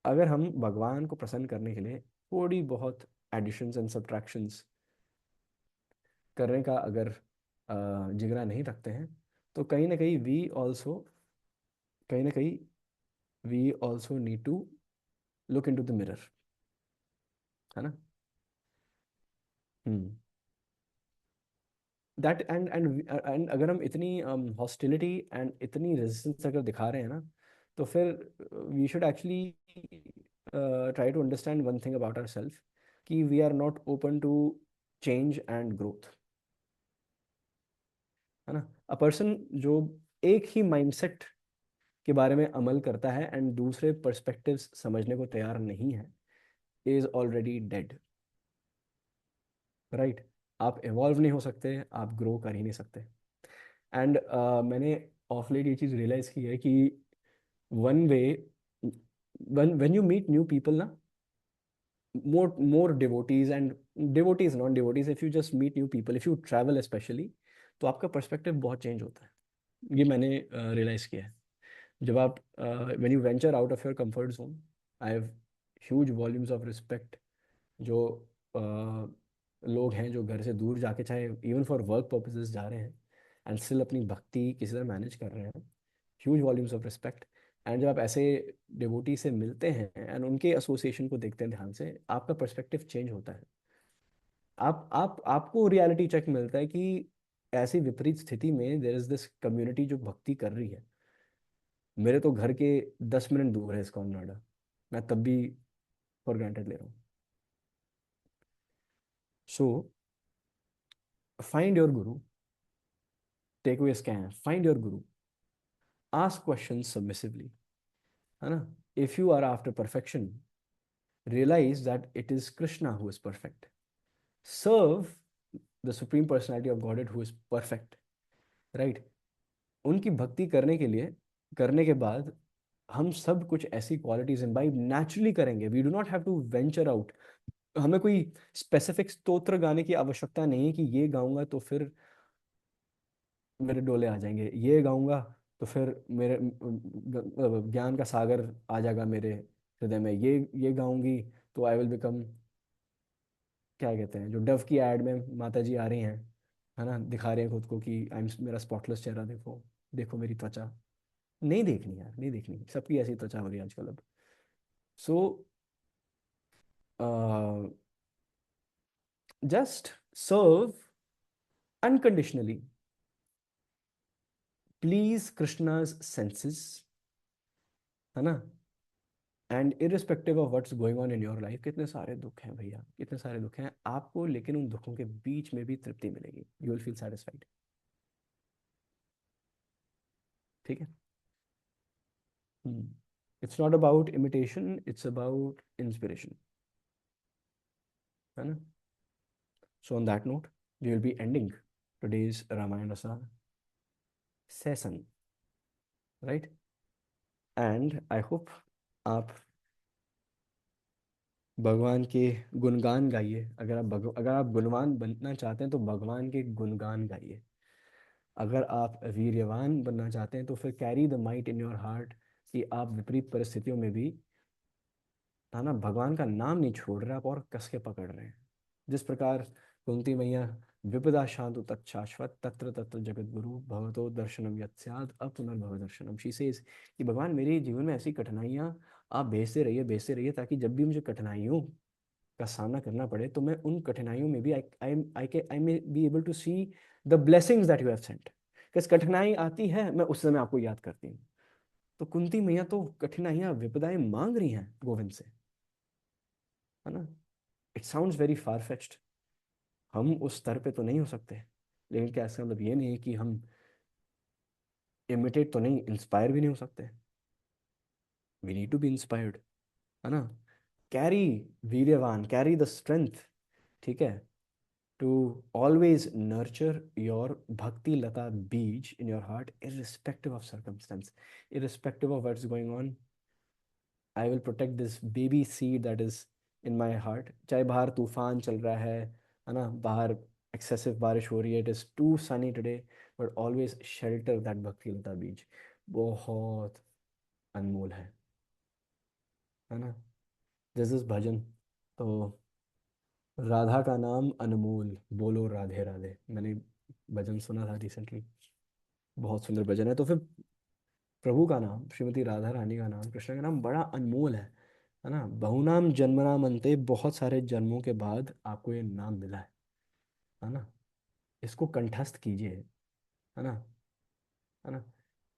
अगर हम भगवान को प्रसन्न करने के लिए थोड़ी बहुत एडिशंस एंड सब्ट्रैक्शंस करने का अगर जिगरा नहीं रखते हैं, तो कहीं ना कहीं कहीं ना कहीं we also need to look into the mirror, है ना। हम्म। दैट एंड अगर हम इतनी हॉस्टिलिटी एंड इतनी रेजिस्टेंस अगर दिखा रहे हैं ना, तो फिर we should actually try to understand one thing about our self, कि we are not open to change and growth, है ना। अ पर्सन जो एक ही माइंडसेट के बारे में अमल करता है एंड दूसरे पर्सपेक्टिव्स समझने को तैयार नहीं है, इज ऑलरेडी डेड, राइट। आप इवॉल्व नहीं हो सकते, आप ग्रो कर ही नहीं सकते। एंड मैंने ऑफ लेट ये चीज़ रियलाइज की है कि one way when you meet new people ना, more devotees and devotees non devotees, if you just meet new people, if you travel especially, तो आपका पर्सपेक्टिव बहुत चेंज होता है। ये मैंने रियलाइज किया है। जब आप when you venture out of your comfort zone, I have huge volumes of respect जो लोग हैं जो घर से दूर जाके, चाहे इवन फॉर वर्क पर्पसेस जा रहे हैं एंड स्टिल अपनी भक्ति किसी तरह मैनेज कर रहे हैं, huge volumes of respect. And जब आप ऐसे डिवोटी से मिलते हैं एंड उनके एसोसिएशन को देखते हैं ध्यान से, आपका पर्सपेक्टिव चेंज होता है। आपको रियलिटी चेक मिलता है कि ऐसी विपरीत स्थिति में देयर इज दिस कम्युनिटी जो भक्ति कर रही है। मेरे तो घर के 10 मिनट दूर है इस्कॉन नोएडा, मैं तब भी फॉर ग्रांटेड ले रहा हूँ। So find your guru, take away scan, find your guru, ask question submissively, है ना। If you are after perfection, realize that it is Krishna who is perfect. Serve the Supreme Personality of Godhead who is perfect. Right? उनकी भक्ति करने के लिए, करने के बाद हम सब कुछ ऐसी क्वालिटीज इम्बाइब नेचुरली करेंगे। We do not have to venture out. हमें कोई स्पेसिफिक स्तोत्र गाने की आवश्यकता नहीं है कि ये गाऊंगा तो फिर मेरे डोले आ जाएंगे, ये गाऊंगा तो फिर मेरे ज्ञान का सागर आ जाएगा मेरे हृदय में, ये गाऊंगी तो आई विल बिकम, क्या कहते हैं जो डव की एड में माता जी आ रही हैं, है ना, दिखा रहे हैं खुद को कि आई एम, मेरा स्पॉटलेस चेहरा देखो, देखो मेरी त्वचा। नहीं देखनी यार, नहीं देखनी, सबकी ऐसी त्वचा हो रही है आजकल अब। So just serve unconditionally, please Krishna's senses, है ना। And irrespective of what's going on in your life, कितने सारे दुख हैं भैया, कितने सारे दुख हैं आपको, लेकिन उन दुखों के बीच में भी तृप्ति मिलेगी, यू विल फील सेटिस्फाइड। ठीक है। It's not about imitation, it's about inspiration, है ना। So on that note we will be ending today's Ramayana session, right? And I hope आप भगवान के गुणगान गाइए। अगर आप गुणवान बनना चाहते हैं तो भगवान के गुणगान गाइए। अगर आप वीर्यवान बनना चाहते हैं तो फिर carry the might in your heart, कि आप विपरीत परिस्थितियों में भी, है ना, भगवान का नाम नहीं छोड़ रहे आप, और कस के पकड़ रहे हैं। जिस प्रकार कुंती मैया विपदा शांतु तत्शाश्वत तत्र तत्र जगत गुरु भवतो दर्शनम यत् स्यात् अपुनर्भव दर्शनम, शी सेज कि भगवान मेरे जीवन में ऐसी कठिनाइयाँ आप भेजते रहिए ताकि जब भी मुझे कठिनाइयों का सामना करना पड़े तो मैं उन कठिनाइयों में भी I may be able to see the blessings that you have sent. किस कठिनाई आती है मैं उस समय आपको याद करती हूँ, तो कुंती मैया तो कठिनाइयां विपदाएं मांग रही हैं गोविंद से, है ना। It sounds very far fetched, हम उस स्तर पे तो नहीं हो सकते, लेकिन क्या इसका मतलब ये नहीं है कि हम इमिटेट तो नहीं, इंस्पायर भी नहीं हो सकते। We need to be inspired, है ना। कैरी, वीर्यवान, कैरी द स्ट्रेंथ, ठीक है, to always nurture your bhakti lata bija in your heart, irrespective of circumstance, irrespective of what's going on. I will protect this baby seed that is in my heart. चाहे बाहर तूफान चल रहा है ना, बाहर excessive बारिश हो रही है, it is too sunny today, but always shelter that भक्ति लता बीज, बहुत अनमोल है ना। दिस इज भजन। तो राधा का नाम अनमोल, बोलो राधे राधे, मैंने भजन सुना था रिसेंटली, बहुत सुंदर भजन है। तो फिर प्रभु का नाम, श्रीमती राधा रानी का नाम, कृष्ण का नाम बड़ा अनमोल है ना। बहुनाम जन्मनाम अंते, बहुत सारे जन्मों के बाद आपको ये नाम मिला है ना। इसको कंठस्थ कीजिए, है ना, है ना।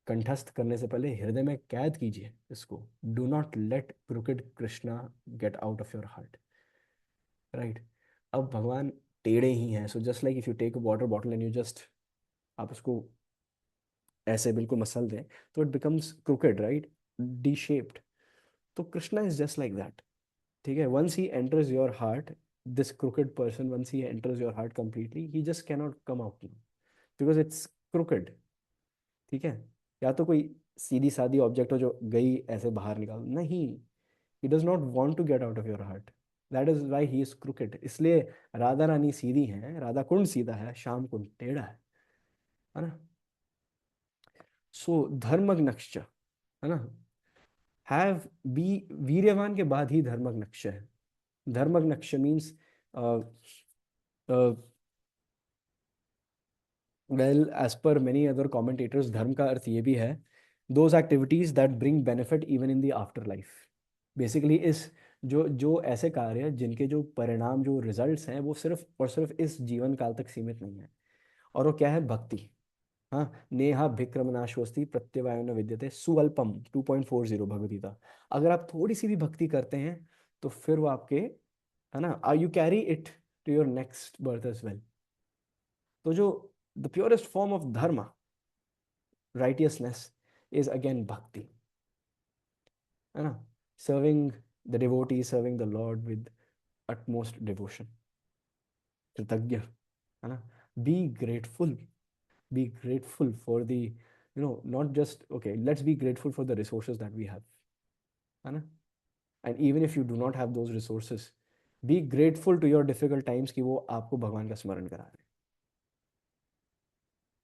कंठस्थ करने से पहले हृदय में कैद कीजिए इसको। Do not let crooked Krishna get out of your heart, right. अब भगवान टेढ़े ही हैं, so just like if you take a water bottle and you just, आप उसको ऐसे बिल्कुल मसल दें, तो it becomes crooked, right, D shaped. तो Krishna is just like that, ठीक है। Once he enters your heart, this crooked person, once he enters your heart completely, he just cannot come out because it's crooked, ठीक है। या तो कोई सीधी सादी ऑब्जेक्ट हो जो गई ऐसे बाहर निकाल, नहीं, he does not want to get out of your heart, that is why he is crooked. इसलिए राधा रानी सीधी हैं, राधा कुंड सीधा है, श्याम कुंड टेढ़ा है ना। सो धर्मग्नश्च, है ना, हैव बी, वीर्यवान के बाद ही धर्मग्नक्ष है। धर्मग्नक्ष means, well as per many other commentators, धर्म का अर्थ ये भी है, those activities that bring benefit even in the after life. Basically इस, जो ऐसे कार्य जिनके जो परिणाम, जो रिजल्ट्स हैं, वो सिर्फ और सिर्फ इस जीवन काल तक सीमित नहीं है। और वो क्या है? भक्ति। हाँ, नेहा भिक्रमनाशोस्ति प्रत्यवायो न विद्यते सुअल्पम, 2.40 भगवदगीता। अगर आप थोड़ी सी भी भक्ति करते हैं तो फिर वो आपके, है ना, you carry it to your next birth as well. तो जो the purest form of dharma, righteousness, is again bhakti, है ना। Serving the devotee, serving the lord with utmost devotion, कृतज्ञ, है ना। Be grateful, be grateful for the, not just, okay, let's be grateful for the resources that we have, है ना। and even if you do not have those resources, be grateful to your difficult times कि वो आपको भगवान का स्मरण करा रहे हैं,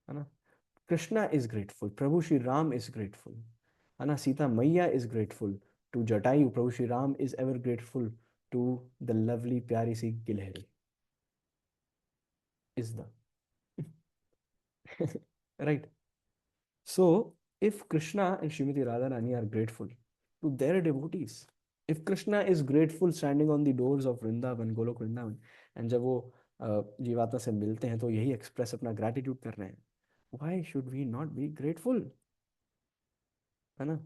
है ना। Krishna is grateful, Prabhu Shri Ram is grateful, है ना। Sita Maiya is grateful to Jatayu, Prabhu Shri Ram is ever grateful to the lovely प्यारी सी गिलहरी, is the right. So, if Krishna and Srimati Radharani are grateful to their devotees, if Krishna is grateful standing on the doors of Vrindavan, Golok Vrindavan, and जब वो जीवात्मा से मिलते हैं तो यही एक्सप्रेस अपना ग्रैटिट्यूड कर रहे हैं, why should we not be grateful, है ना।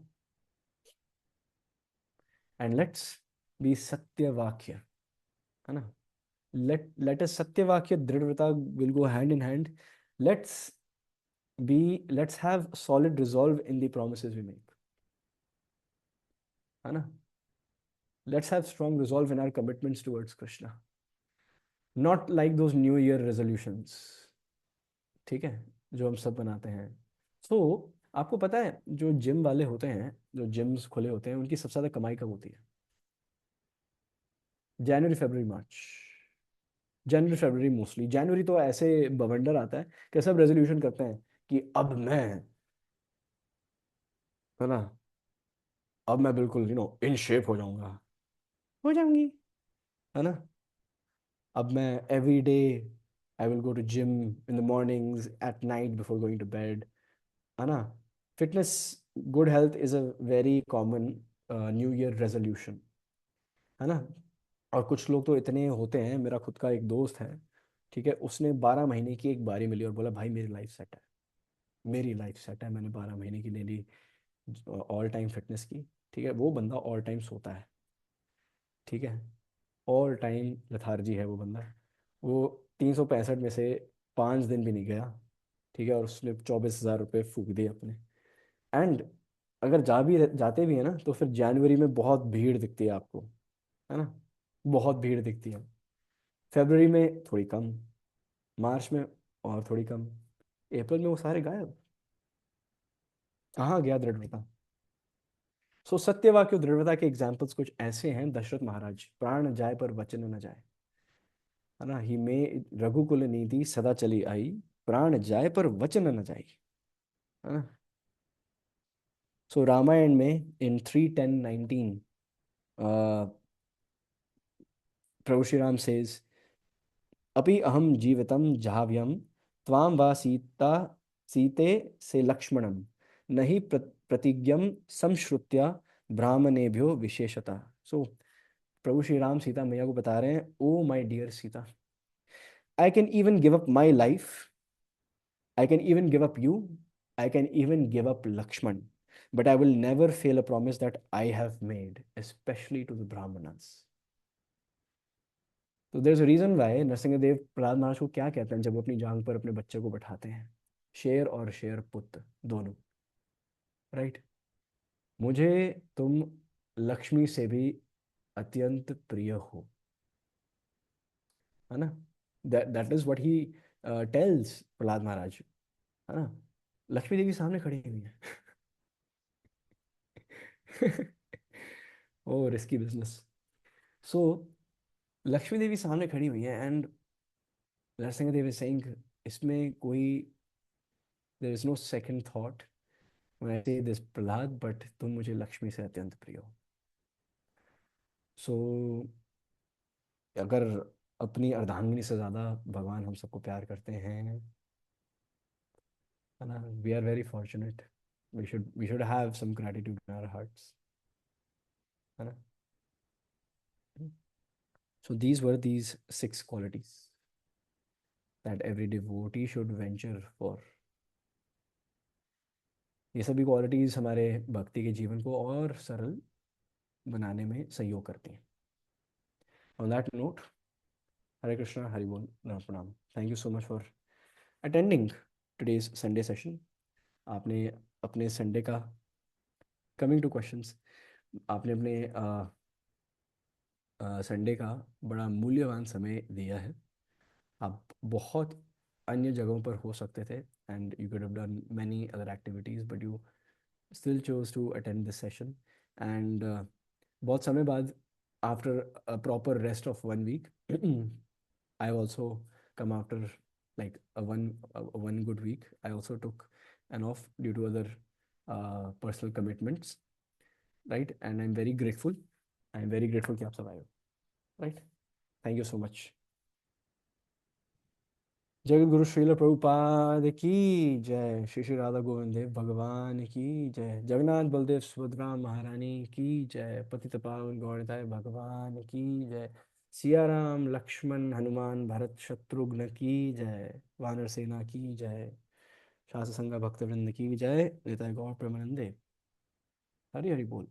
And let's be सत्यवाक्य, है ना। Let us सत्यवाक्य, दृढ़ता will go hand in hand. Let's let's have solid resolve in the promises we make, है ना। Let's have strong resolve in our commitments towards Krishna, not like those new year resolutions, ठीक है, जो हम सब बनाते हैं। so, आपको पता है जो जिम वाले होते हैं, जो जिम्स खुले होते हैं, उनकी सबसे ज़्यादा कमाई कब होती है? जनवरी, फरवरी, मार्च। जनवरी फरवरी मोस्टली। जनवरी तो ऐसे बवंडर आता है कि सब रेजोल्यूशन करते हैं कि अब मैं, है ना, अब मैं बिल्कुल इन शेप हो जाऊंगा, हो जाऊंगी, है ना। अब मैं every day I will go to gym in the mornings, at night, before going to bed, है ना। Fitness, good health is a very common new year resolution, है ना। और कुछ लोग तो इतने होते हैं, मेरा खुद का एक दोस्त है, ठीक है, उसने 12 महीने की एक बारी मिली और बोला भाई मेरी लाइफ सेट है, मेरी लाइफ सेट है, मैंने 12 महीने की ले ली ऑल टाइम फिटनेस की, ठीक है, वो बंदा ऑल टाइम सोता है, ठीक है, ऑल टाइम लथार्जी है वो बंदा। वो 365 में से 5 दिन भी नहीं गया, ठीक है, और उसने 24,000 रुपये फूक दिए अपने। एंड अगर जाते भी है ना, तो फिर जनवरी में बहुत भीड़ दिखती है आपको, है ना, बहुत भीड़ दिखती है। फरवरी में थोड़ी कम, मार्च में और थोड़ी कम, अप्रैल में वो सारे गायब। कहाँ गया दृढ़ता? सो सत्यवाक्य और दृढ़ता के एग्जाम्पल्स कुछ ऐसे हैं। दशरथ महाराज, प्राण जाए पर वचन न जाए, है ना, ही में रघुकुल नीति सदा चली आई, प्राण जाए पर वचन न जाए, है ना। सो रामायण में इन 3:10-19, प्रभु श्री राम सेज, अपि अहम जीवितम जाह्यम त्वाम वा सीता सीते से लक्ष्मणम नहीं प्रतिज्ञम संश्रुत्या ब्राह्मणेभ्यो विशेषता। सो प्रभु श्री राम सीता मैया को बता रहे हैं, oh my dear Sita, I can even give up my life, I can even give up you, I can even give up Lakshman, but I will never fail a promise that I have made, especially to the Brahmanas. तो there is a reason why Narasimhadev Prahlad Maharaj को क्या कहते हैं जब वो अपनी जांग पर अपने बच्चे को बैठाते हैं? शेर और शेर पुत्र दोनों, राइट। मुझे तुम लक्ष्मी से भी अत्यंत प्रिय हो, है ना। That is what he tells Prahlad Maharaj, है ना। लक्ष्मी देवी सामने खड़ी हुई है। Oh risky business. So Lakshmi Devi सामने खड़ी हुई है, and Narasimha Dev is saying, इसमें कोई, there is no second thought when I say this Prahlad, but तुम मुझे लक्ष्मी से अत्यंत प्रिय हो। सो अगर अपनी अर्धांगिनी से ज़्यादा भगवान हम सबको प्यार करते हैं, है ना, we are very fortunate, we should have some gratitude in our hearts, है ना। So these were these 6 qualities that every devotee should venture for। ये सभी क्वालिटीज़ हमारे भक्ति के जीवन को और सरल बनाने में सहयोग करती हैं। ऑन दैट नोट, हरे कृष्णा, हरि बोल, प्रणाम। Thank you so much for attending today's Sunday session. आपने अपने संडे का, कमिंग टू क्वेश्चंस, आपने अपने संडे का बड़ा मूल्यवान समय दिया है। आप बहुत अन्य जगहों पर हो सकते थे, and you could have done many other activities, but you still chose to attend this session, and बहुत समय बाद, after a proper rest of 1 week, I also come after like a one good week. I also took an off due to other personal commitments, right, and I'm very grateful कि आप सब आए हो, right। Thank you so much। Jagat Guru Srila Prabhupada की जय। श्री श्री राधा गोविंद देव भगवान की जय। जगन्नाथ बलदेव सुभद्रा महारानी की जय। पतित पावन गौरताय भगवान की जय। सिया राम लक्ष्मण हनुमान भरत शत्रुघ्न की जय। वानर सेना की जय। शास्त्र संघ भक्तवृंद की जय। निताय गौर प्रेमानंदे। हरि हरि बोल।